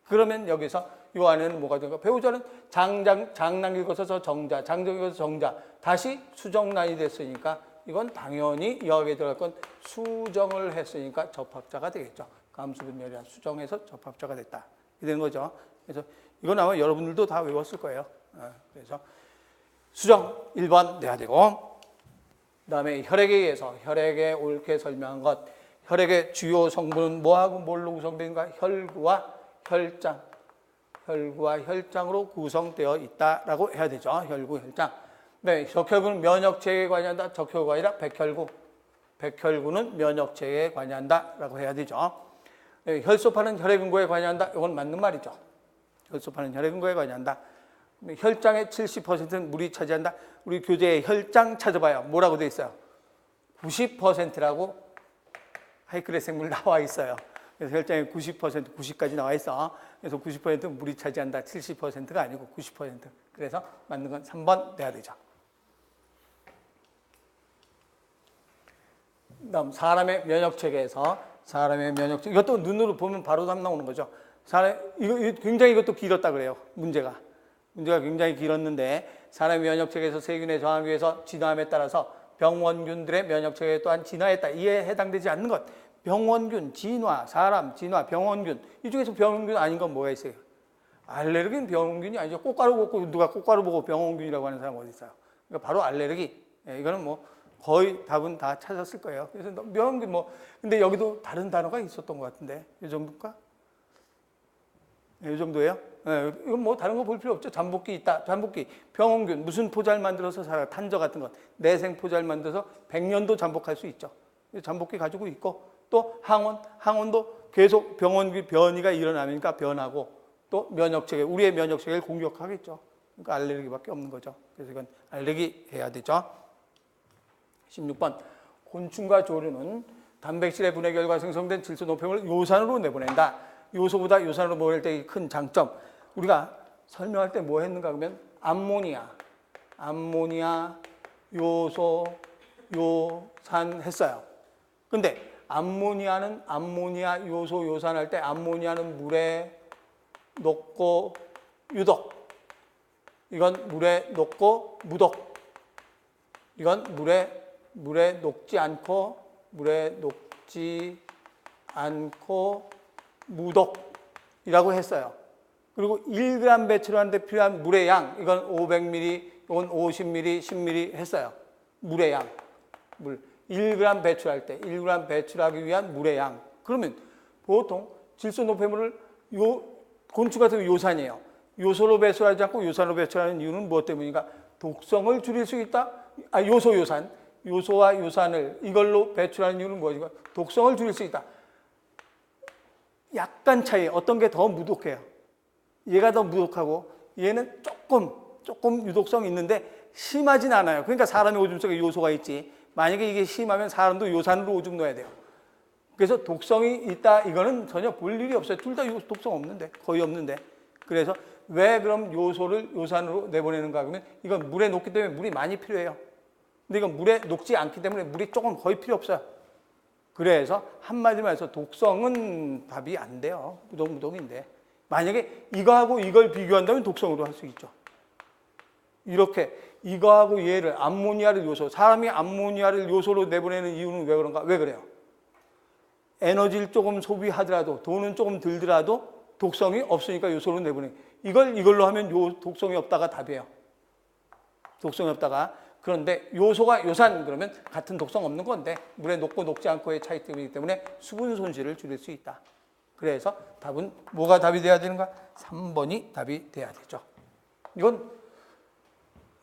그러면 여기서 요 안에는 뭐가 되는가? 배우자는 장랑 읽어서 정자, 장정 읽어서 정자 다시 수정란이 됐으니까 이건 당연히 여기에 들어갈 건 수정을 했으니까 접합자가 되겠죠. 감수분열이라 수정해서 접합자가 됐다. 이렇게 되는 거죠. 그래서 이건 아마 여러분들도 다 외웠을 거예요. 그래서 수정 1번 내야 되고 그 다음에 혈액에 의해서 혈액에 옳게 설명한 것 혈액의 주요 성분은 뭐하고 뭘로 구성되는가? 혈구와 혈장으로 구성되어 있다라고 해야 되죠. 혈구, 혈장. 네, 적혈구는 면역체계에 관여한다. 적혈구가 아니라 백혈구. 백혈구는 면역체계에 관여한다라고 해야 되죠. 네, 혈소판은 혈액응고에 관여한다. 이건 맞는 말이죠. 혈소판은 혈액응고에 관여한다. 혈장의 70%는 물이 차지한다. 우리 교재에 혈장 찾아봐요. 뭐라고 돼 있어요? 90%라고 하이클의 생물 나와 있어요. 그래서 혈장의 90%, 90까지 나와 있어. 그래서 90%는 물이 차지한다. 70%가 아니고 90%. 그래서 맞는 건 3번 돼야 되죠. 다음 사람의 면역체계에서 사람의 면역체계 이것도 눈으로 보면 바로 답 나오는 거죠. 이거 굉장히 이것도 길었다 그래요. 문제가 굉장히 길었는데 사람의 면역체계에서 세균에 저항하기 위해서 진화함에 따라서 병원균들의 면역체계 또한 진화했다. 이에 해당되지 않는 것. 병원균, 진화, 사람, 진화, 병원균. 이 중에서 병원균 아닌 건 뭐가 있어요? 알레르기는 병원균이 아니죠. 꽃가루 먹고 누가 꽃가루 보고 병원균이라고 하는 사람 어디 있어요? 그러니까 바로 알레르기. 이거는 뭐 거의 답은 다 찾았을 거예요. 그래서 병원균 근데 여기도 다른 단어가 있었던 것 같은데 이 정도일까? 이 정도예요? 이건 뭐 다른 거 볼 필요 없죠. 잠복기 있다. 잠복기. 병원균 무슨 포자를 만들어서 살아? 탄저 같은 것. 내생 포자를 만들어서 100년도 잠복할 수 있죠. 잠복기 가지고 있고 또 항원도 계속 병원균 변이가 일어나니까 변하고 또 면역체계, 우리의 면역체계를 공격하겠죠. 그러니까 알레르기밖에 없는 거죠. 그래서 이건 알레르기 해야 되죠. 16번. 곤충과 조류는 단백질의 분해 결과 생성된 질소 노폐물을 요산으로 내보낸다. 요소보다 요산으로 보낼 때의 큰 장점. 우리가 설명할 때 뭐 했는가 그러면 암모니아, 요소, 요산 했어요. 근데 암모니아는 암모니아, 요소, 요산 할 때 암모니아는 물에 녹고 유독. 이건 물에 녹고 무독. 이건 물에 녹지 않고 무독이라고 했어요. 그리고 1g 배출하는데 필요한 물의 양, 이건 500ml, 이건 50ml, 10ml 했어요. 물의 양. 물. 1g 배출할 때, 1g 배출하기 위한 물의 양. 그러면 보통 질소 노폐물을 곤충 같은 요산이에요. 요소로 배출하지 않고 요산으로 배출하는 이유는 무엇 때문인가? 독성을 줄일 수 있다? 요산. 요소와 요산을 이걸로 배출하는 이유는 무엇인가? 독성을 줄일 수 있다. 약간 차이, 어떤 게 더 무독해요. 얘가 더 무독하고 얘는 조금 유독성이 있는데 심하진 않아요. 그러니까 사람의 오줌 속에 요소가 있지. 만약에 이게 심하면 사람도 요산으로 오줌 넣어야 돼요. 그래서 독성이 있다, 이거는 전혀 볼 일이 없어요. 둘 다 독성 없는데, 거의 없는데. 그래서 왜 그럼 요산으로 내보내는가 그러면 이건 물에 녹기 때문에 물이 많이 필요해요. 근데 이건 물에 녹지 않기 때문에 물이 조금 거의 필요 없어요. 그래서 한마디로 해서 독성은 답이 안 돼요. 무독인데. 만약에 이거하고 이걸 비교한다면 독성으로 할 수 있죠. 이렇게 이거하고 얘를 암모니아를 요소, 사람이 암모니아를 요소로 내보내는 이유는 왜 그런가? 왜 그래요? 에너지를 조금 소비하더라도 돈은 조금 들더라도 독성이 없으니까 요소로 내보내. 이걸로 하면 독성이 없다가 답이에요. 독성이 없다가. 그런데 요소가 요산 그러면 같은 독성 없는 건데 물에 녹고 녹지 않고의 차이점이기 때문에 수분 손실을 줄일 수 있다. 그래서 답은 뭐가 답이 돼야 되는가? 3번이 답이 돼야 되죠. 이건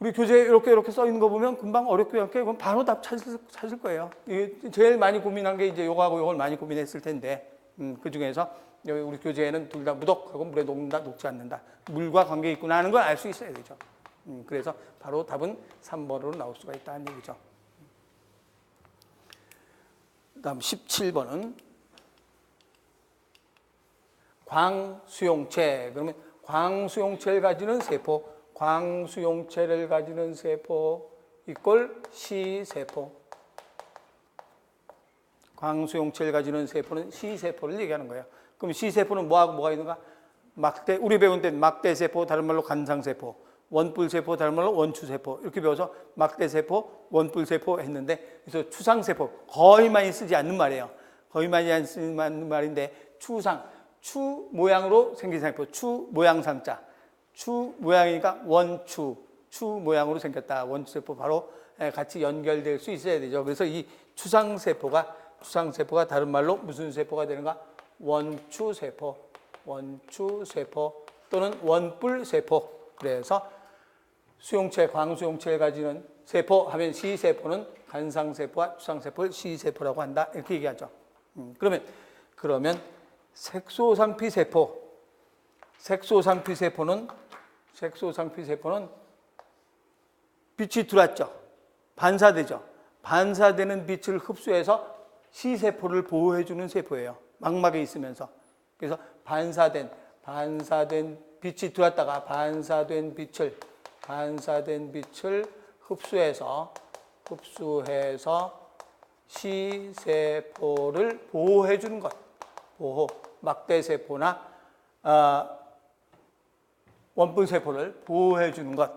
우리 교재에 이렇게 써 있는 거 보면 금방 어렵게 이건 바로 답 찾을 거예요. 이게 제일 많이 고민한 게 이제 요거하고 요걸 많이 고민했을 텐데 그 중에서 우리 교재에는 둘 다 무독하고 물에 녹는다, 녹지 않는다. 물과 관계 있구나 하는 걸 알 수 있어야 되죠. 그래서 바로 답은 3번으로 나올 수가 있다는 얘기죠. 다음 17번은 광수용체. 그러면 광수용체를 가지는 세포 이꼴 C세포. 광수용체를 가지는 세포는 C세포를 얘기하는 거예요. 그럼 C세포는 뭐가 있는가? 우리 배운 때 막대세포, 다른 말로 간상세포, 원뿔세포, 다른 말로 원추세포 이렇게 배워서 막대세포, 원뿔세포 했는데 그래서 추상세포 거의 많이 쓰지 않는 말이에요. 거의 많이 안 쓰는 말인데 추 모양으로 생긴 세포, 추 모양상자. 추 모양이니까 원추 모양으로 생겼다. 원추세포 바로 같이 연결될 수 있어야 되죠. 그래서 이 추상세포가 다른 말로 무슨 세포가 되는가? 원추세포 또는 원뿔세포. 그래서 광수용체를 가지는 세포 하면 C세포는 간상세포와 추상세포를 C세포라고 한다. 이렇게 얘기하죠. 그러면 색소상피세포는 빛이 들어왔죠. 반사되죠. 반사되는 빛을 흡수해서 C세포를 보호해주는 세포예요. 막막에 있으면서. 그래서 반사된 빛이 들어왔다가 반사된 빛을 흡수해서 C세포를 보호해주는 것. 막대세포나 원뿔세포를 보호해주는 것.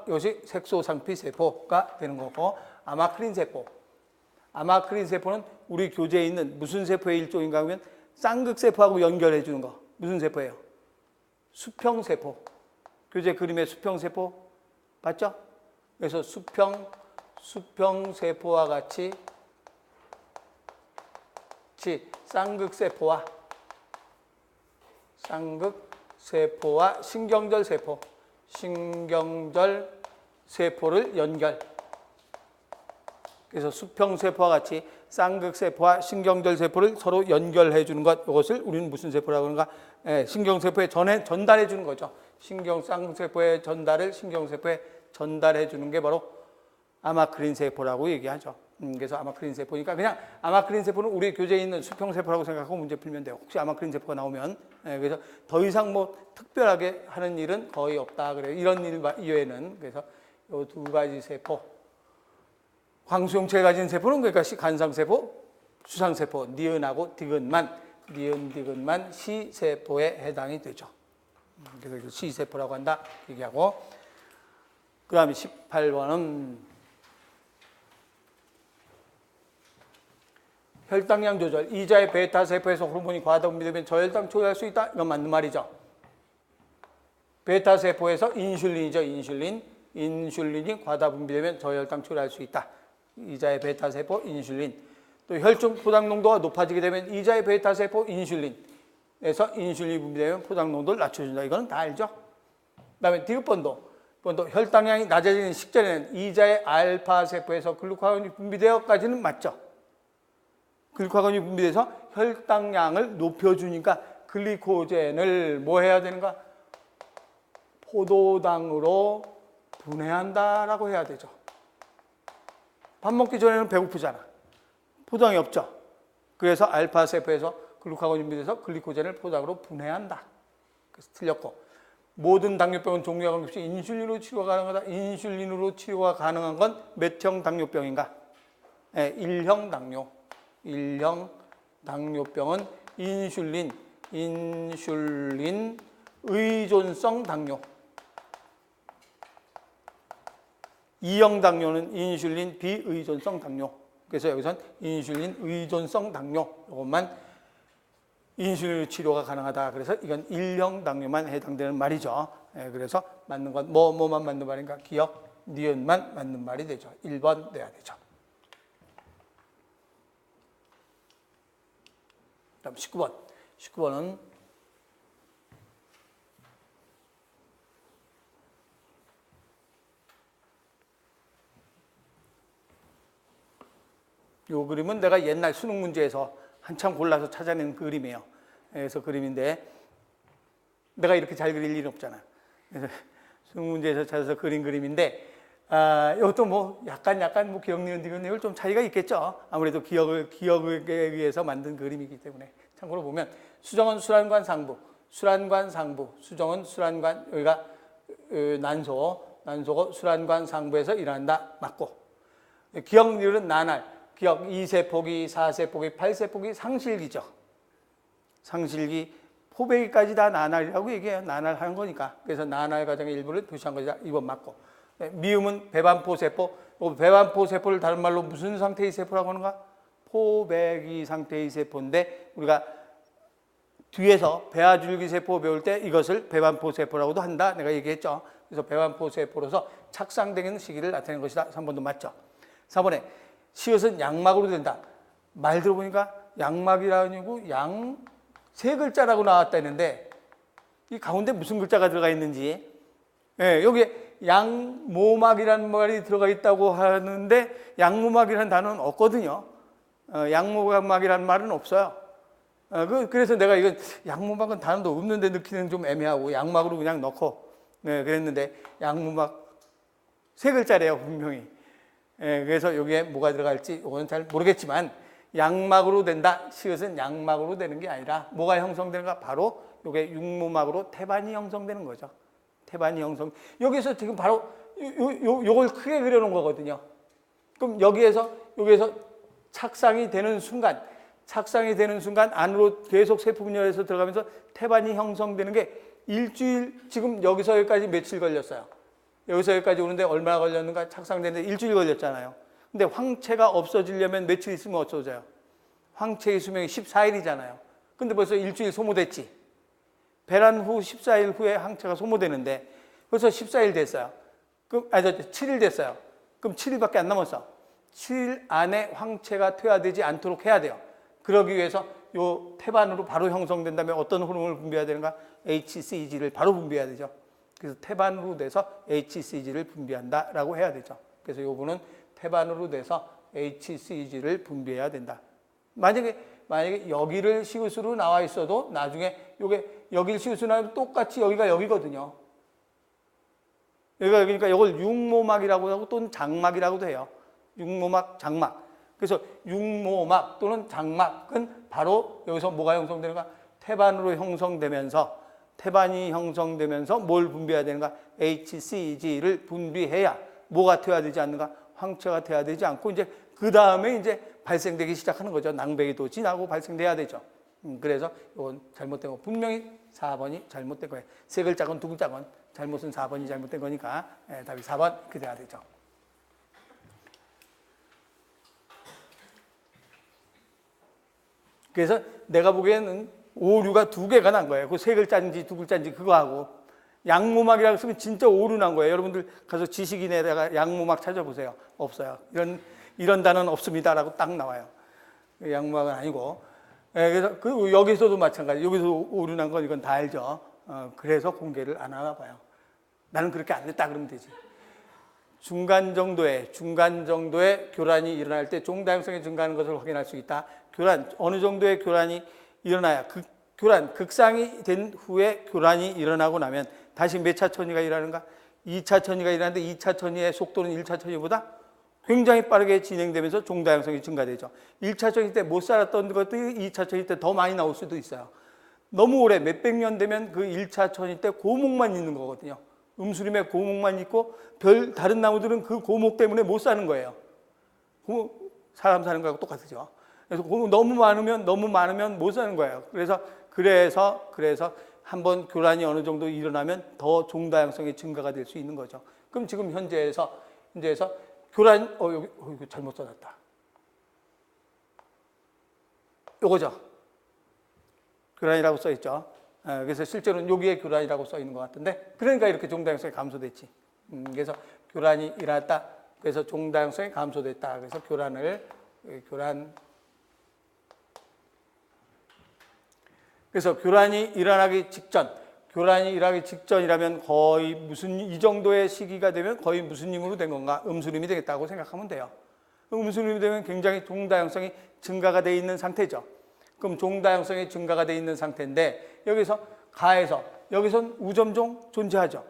이것이 색소상피세포가 되는 거고, 아마크린세포는 우리 교재에 있는 무슨 세포의 일종인가 하면 쌍극세포하고 연결해주는 거. 무슨 세포예요? 수평세포. 교재 그림의 수평세포 봤죠? 그래서 수평세포와 같이 쌍극세포와 신경절세포를 연결. 그래서 수평세포와 같이 쌍극세포와 신경절세포를 서로 연결해 주는 것. 이것을 우리는 무슨 세포라고 하는가? 신경세포에 전달해 주는 거죠. 쌍극세포의 전달을 신경세포에 전달해 주는 게 바로 아마크린세포라고 얘기하죠. 그래서 아마크린세포니까 그냥 아마크린세포는 우리 교재에 있는 수평세포라고 생각하고 문제 풀면 돼요. 혹시 아마크린세포가 나오면. 그래서 더 이상 특별하게 하는 일은 거의 없다 그래요. 이런 일 이외에는. 그래서 이 두 가지 세포. 광수용체를 가진 세포는 그러니까 간상세포, 추상세포, 니은하고 디귿만 C세포에 해당이 되죠. 그래서 C세포라고 한다 얘기하고, 그 다음에 18번은 혈당량 조절, 이자의 베타 세포에서 호르몬이 과다 분비되면 저혈당 조절할 수 있다. 이건 맞는 말이죠. 베타 세포에서 인슐린이죠. 인슐린이 과다 분비되면 저혈당 조절할 수 있다. 이자의 베타 세포 인슐린. 또 혈중 포당 농도가 높아지게 되면 이자의 베타 세포 인슐린에서 인슐린이 분비되면 포당 농도를 낮춰준다. 이거는 다 알죠. 그다음에 디귿번도. 혈당량이 낮아지는 식전에는 이자의 알파 세포에서 글루카곤이 분비되어까지는 맞죠. 글루카곤이 분비돼서 혈당량을 높여주니까 글리코젠을 뭐 해야 되는가? 포도당으로 분해한다라고 해야 되죠. 밥 먹기 전에는 배고프잖아. 포도당이 없죠. 그래서 알파 세포에서 글루카곤이 분비돼서 글리코젠을 포도당으로 분해한다. 그래서 틀렸고, 모든 당뇨병은 종류와 관계없이 인슐린으로 치료가 가능하다. 인슐린으로 치료가 가능한 건 몇 형 당뇨병인가? 네, 1형 당뇨. 1형 당뇨병은 인슐린 의존성 당뇨. 2형 당뇨는 인슐린 비의존성 당뇨. 그래서 여기선 인슐린 의존성 당뇨. 이것만 인슐린 치료가 가능하다. 그래서 이건 1형 당뇨만 해당되는 말이죠. 예, 그래서 맞는 건 뭐만 맞는 말인가? 기억, 니은만 맞는 말이 되죠. 1번 돼야 되죠. 다음 19번. 19번은 이 그림은 내가 옛날 수능 문제에서 한참 골라서 찾아낸 그림이에요. 그래서 그림인데 내가 이렇게 잘 그릴 일은 없잖아. 그래서 수능 문제에서 찾아서 그린 그림인데 이것도 뭐 약간 뭐 기억 니은 디귿 좀 차이가 있겠죠. 아무래도 기억에 의해서 만든 그림이기 때문에 참고로 보면 수정은 수란관 상부, 수정은 수란관 여기가 난소고 수란관 상부에서 일어난다 맞고, 기억 니은은 나날. 기억 2세포기, 4세포기, 8세포기 상실기죠. 상실기, 포배기까지 다 나날이라고 얘기해요. 나날하는 거니까. 그래서 나날 과정의 일부를 표시한 거죠. 2번 맞고. 미음은 배반포세포. 배반포세포를 다른 말로 무슨 상태의 세포라고 하는가? 포배기 상태의 세포인데 우리가 뒤에서 배아줄기세포 배울 때 이것을 배반포세포라고도 한다. 내가 얘기했죠. 그래서 배반포세포로서 착상되는 시기를 나타내는 것이다. 3번도 맞죠. 4번에 시옷은 양막으로 된다. 말 들어보니까 양막이라고 양 세 글자라고 나왔다는데 이 가운데 무슨 글자가 들어가 있는지, 예, 여기에 양모막이라는 말이 들어가 있다고 하는데 양모막이라는 단어는 없거든요. 양모막이라는 말은 없어요. 그래서 내가 이건 양모막은 단어도 없는데 넣기는 좀 애매하고 양막으로 그냥 넣고, 네, 그랬는데 양모막 세 글자래요 분명히. 예, 그래서 여기에 뭐가 들어갈지 이거는 잘 모르겠지만 양막으로 된다. 시옷은 양막으로 되는 게 아니라 뭐가 형성되는가? 바로 이게 육모막으로 태반이 형성되는 거죠. 태반이 형성. 여기서 지금 바로 요걸 크게 그려놓은 거거든요. 그럼 여기에서 착상이 되는 순간 안으로 계속 세포 분열해서 들어가면서 태반이 형성되는 게 일주일, 지금 여기서 여기까지 며칠 걸렸어요. 여기서 여기까지 오는데 얼마나 걸렸는가? 착상되는데 일주일 걸렸잖아요. 근데 황체가 없어지려면 며칠 있으면 어쩌져요? 황체의 수명이 14일이잖아요. 근데 벌써 일주일 소모됐지. 배란 후 14일 후에 황체가 소모되는데 벌써 14일 됐어요. 그럼 7일 됐어요. 그럼 7일밖에 안 남았어. 7일 안에 황체가 퇴화되지 않도록 해야 돼요. 그러기 위해서 요 태반으로 바로 형성된다면 어떤 호르몬을 분비해야 되는가? HCG를 바로 분비해야 되죠. 그래서 태반으로 돼서 HCG를 분비한다라고 해야 되죠. 그래서 이 부분은 태반으로 돼서 HCG를 분비해야 된다. 만약에 여기를 시옷으로 나와 있어도 나중에 여기를 시옷으로 나오면 똑같이 여기가 여기거든요. 여기가 여기니까 이걸 육모막이라고 하고 또는 장막이라고도 해요. 육모막, 장막. 그래서 육모막 또는 장막은 바로 여기서 뭐가 형성되는가? 태반으로 형성되면서 뭘 분비해야 되는가? HCG를 분비해야 뭐가 퇴화되지 않는가? 황체가 퇴화되지 않고 이제 그 다음에 이제 발생되기 시작하는 거죠. 낭배기도 지나고 발생돼야 되죠. 그래서 이건 잘못된 거. 분명히 4번이 잘못된 거예요. 세 글자건 두 글자건 잘못은 4번이 잘못된 거니까 답이 4번 이렇게 돼야 되죠. 그래서 내가 보기에는 오류가 2개가 난 거예요. 그 3글자인지 2글자인지 그거 하고. 양모막이라고 쓰면 진짜 오류 난 거예요. 여러분들 가서 지식인에다가 양모막 찾아보세요. 없어요. 이런 단어는 없습니다라고 딱 나와요. 양모막은 아니고. 그래서 여기서도 마찬가지. 여기서 오류 난 건 이건 다 알죠. 그래서 공개를 안 하나 봐요. 나는 그렇게 안 했다 그러면 되지. 중간 정도의 교란이 일어날 때 종다양성이 증가하는 것을 확인할 수 있다. 어느 정도의 교란이 일어나야 극상이 된 후에 교란이 일어나고 나면 다시 몇 차 천이가 일어나는가? 2차 천이가 일어나는데 2차 천이의 속도는 1차 천이보다 굉장히 빠르게 진행되면서 종다양성이 증가되죠. 1차 천이 때 못 살았던 것들이 2차 천이 때 더 많이 나올 수도 있어요. 너무 오래 몇백 년 되면 그 1차 천이 때 고목만 있는 거거든요. 음수림에 고목만 있고 다른 나무들은 그 고목 때문에 못 사는 거예요. 사람 사는 거하고 똑같죠. 그래서 너무 많으면 못 사는 거예요. 그래서 한번 교란이 어느 정도 일어나면 더 종다양성의 증가가 될 수 있는 거죠. 그럼 지금 현재에서 교란 이거 잘못 써놨다. 요거죠. 교란이라고 써 있죠. 그래서 실제로는 여기에 교란이라고 써 있는 것 같은데, 그러니까 이렇게 종다양성이 감소됐지. 그래서 교란이 일어났다. 그래서 종다양성이 감소됐다. 그래서 그래서 교란이 일어나기 직전이라면 거의 이 정도의 시기가 되면 거의 무슨 힘으로 된 건가? 음수림이 되겠다고 생각하면 돼요. 음수림이 되면 굉장히 종다양성이 증가가 돼 있는 상태죠. 그럼 종다양성이 증가가 돼 있는 상태인데 여기선 우점종 존재하죠.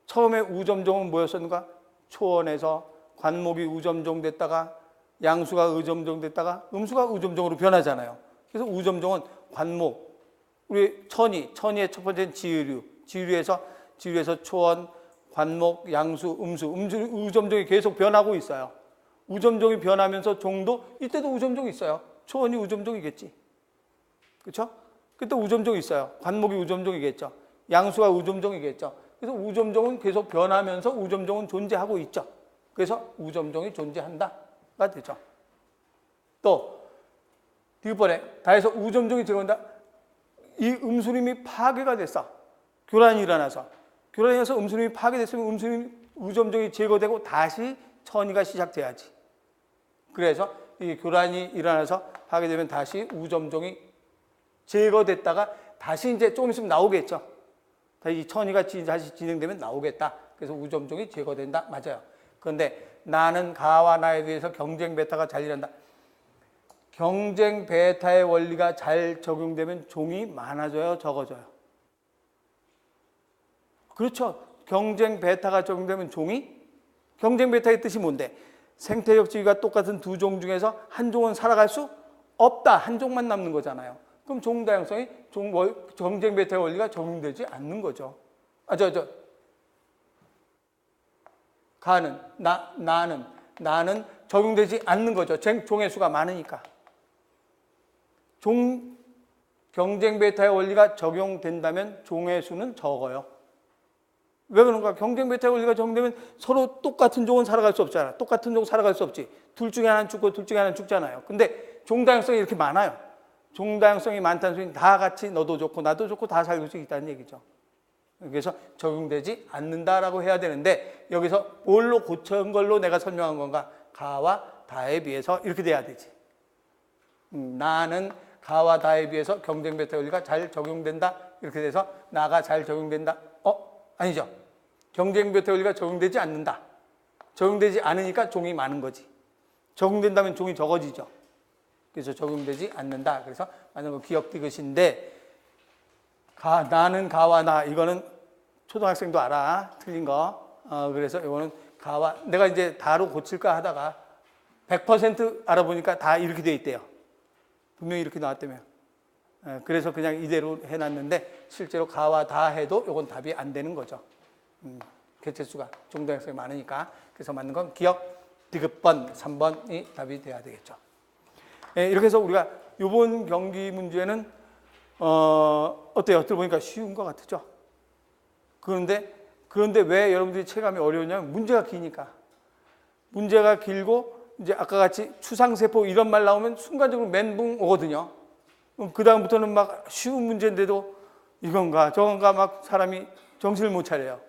처음에 우점종은 뭐였었는가? 초원에서 관목이 우점종 됐다가 양수가 의점종 됐다가 음수가 우점종으로 변하잖아요. 그래서 우점종은 관목, 우리 천이의 첫 번째는 지유류에서 초원, 관목, 양수, 우점종이 계속 변하고 있어요. 우점종이 변하면서 종도 이때도 우점종이 있어요. 초원이 우점종이겠지. 그렇죠? 그때 우점종이 있어요. 관목이 우점종이겠죠. 양수가 우점종이겠죠. 그래서 우점종은 계속 변하면서 우점종은 존재하고 있죠. 그래서 우점종이 존재한다가 되죠. 또 뒷번에 다해서 우점종이 들어온다. 이 음수림이 파괴가 됐어. 교란이 일어나서 음수림이 파괴됐으면 우점종이 제거되고 다시 천이가 시작돼야지. 그래서 이 교란이 일어나서 파괴되면 다시 우점종이 제거됐다가 다시 이제 조금 있으면 나오겠죠. 다시 천이가 다시 진행되면 나오겠다. 그래서 우점종이 제거된다. 맞아요. 그런데 나는 가와 나에 대해서 경쟁 베타가 잘 일어난다. 경쟁 베타의 원리가 잘 적용되면 종이 많아져요, 적어져요? 그렇죠. 경쟁 베타가 적용되면 경쟁 베타의 뜻이 뭔데? 생태적 지위가 똑같은 두 종 중에서 한 종은 살아갈 수 없다. 한 종만 남는 거잖아요. 그럼 종다양성이 경쟁 베타의 원리가 적용되지 않는 거죠. 나는 적용되지 않는 거죠. 종의 수가 많으니까. 경쟁 베타의 원리가 적용된다면 종의 수는 적어요. 왜 그런가? 경쟁 베타의 원리가 적용되면 서로 똑같은 종은 살아갈 수 없잖아. 똑같은 종 살아갈 수 없지. 둘 중에 하나는 죽고 둘 중에 하나는 죽잖아요. 근데 종다양성이 이렇게 많아요. 종다양성이 많다는 소리는 다 같이 너도 좋고 나도 좋고 다 살고 수 있다는 얘기죠. 그래서 적용되지 않는다라고 해야 되는데 여기서 뭘로 고친 걸로 내가 설명한 건가? 가와 다에 비해서 이렇게 돼야 되지. 나는 가와 다에 비해서 경쟁 베타 원리가 잘 적용된다. 이렇게 돼서 나가 잘 적용된다. 아니죠. 경쟁 베타 원리가 적용되지 않는다. 적용되지 않으니까 종이 많은 거지. 적용된다면 종이 적어지죠. 그래서 적용되지 않는다. 그래서 만약에 기억 디귿인데 나는 가와 나 이거는 초등학생도 알아. 틀린 거. 그래서 이거는 가와 내가 이제 다로 고칠까 하다가 100% 알아보니까 다 이렇게 돼 있대요. 분명히 이렇게 나왔다며. 그래서 그냥 이대로 해놨는데 실제로 가와 다 해도 이건 답이 안 되는 거죠. 개체수가 종다양성이 많으니까. 그래서 맞는 건 기억 디귿번 3번이 답이 돼야 되겠죠. 이렇게 해서 우리가 이번 경기 문제는 어때요? 들어보니까 쉬운 것 같죠? 그런데 왜 여러분들이 체감이 어려우냐면 문제가 기니까. 문제가 길고 이제 아까 같이 추상세포 이런 말 나오면 순간적으로 멘붕 오거든요. 그 다음부터는 막 쉬운 문제인데도 이건가 저건가 막 사람이 정신을 못 차려요.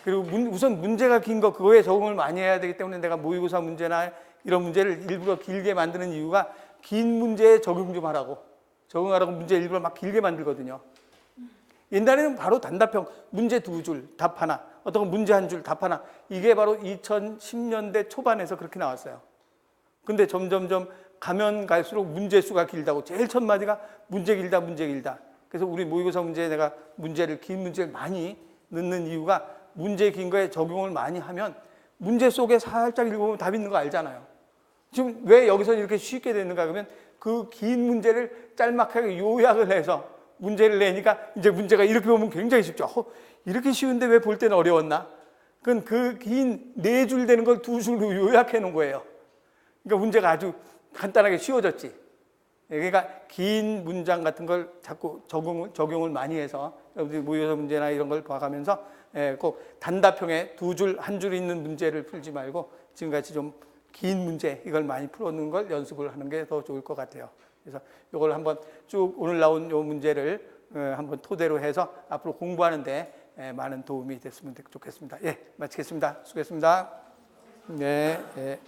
그리고 우선 문제가 긴 거 그거에 적응을 많이 해야 되기 때문에 내가 모의고사 문제나 이런 문제를 일부러 길게 만드는 이유가 긴 문제에 적용 좀 적응하라고 문제 일부러 막 길게 만들거든요. 옛날에는 바로 단답형 문제 2줄 답 하나, 어떤 건 문제 1줄 답 하나, 이게 바로 2010년대 초반에서 그렇게 나왔어요. 근데 점점점 가면 갈수록 문제 수가 길다고, 제일 첫 마디가 문제 길다. 그래서 우리 모의고사 문제에 내가 긴 문제를 많이 넣는 이유가 문제 긴 거에 적용을 많이 하면 문제 속에 살짝 읽어보면 답 있는 거 알잖아요. 지금 왜 여기서 이렇게 쉽게 되는가 그러면 그 긴 문제를 짤막하게 요약을 해서 문제를 내니까 이제 문제가 이렇게 보면 굉장히 쉽죠. 이렇게 쉬운데 왜 볼 때는 어려웠나? 그건 그 긴 4줄 되는 걸 2줄로 요약해 놓은 거예요. 그러니까 문제가 아주 간단하게 쉬워졌지. 그러니까 긴 문장 같은 걸 자꾸 적용을 많이 해서 여러분들이 모의고사 문제나 이런 걸 봐가면서 꼭 단답형에 2줄, 1줄 있는 문제를 풀지 말고 지금같이 좀 긴 문제 이걸 많이 풀어놓는 걸 연습을 하는 게 더 좋을 것 같아요. 그래서 이걸 한번 쭉 오늘 나온 요 문제를 한번 토대로 해서 앞으로 공부하는데 많은 도움이 됐으면 좋겠습니다. 예, 마치겠습니다. 수고했습니다. 네.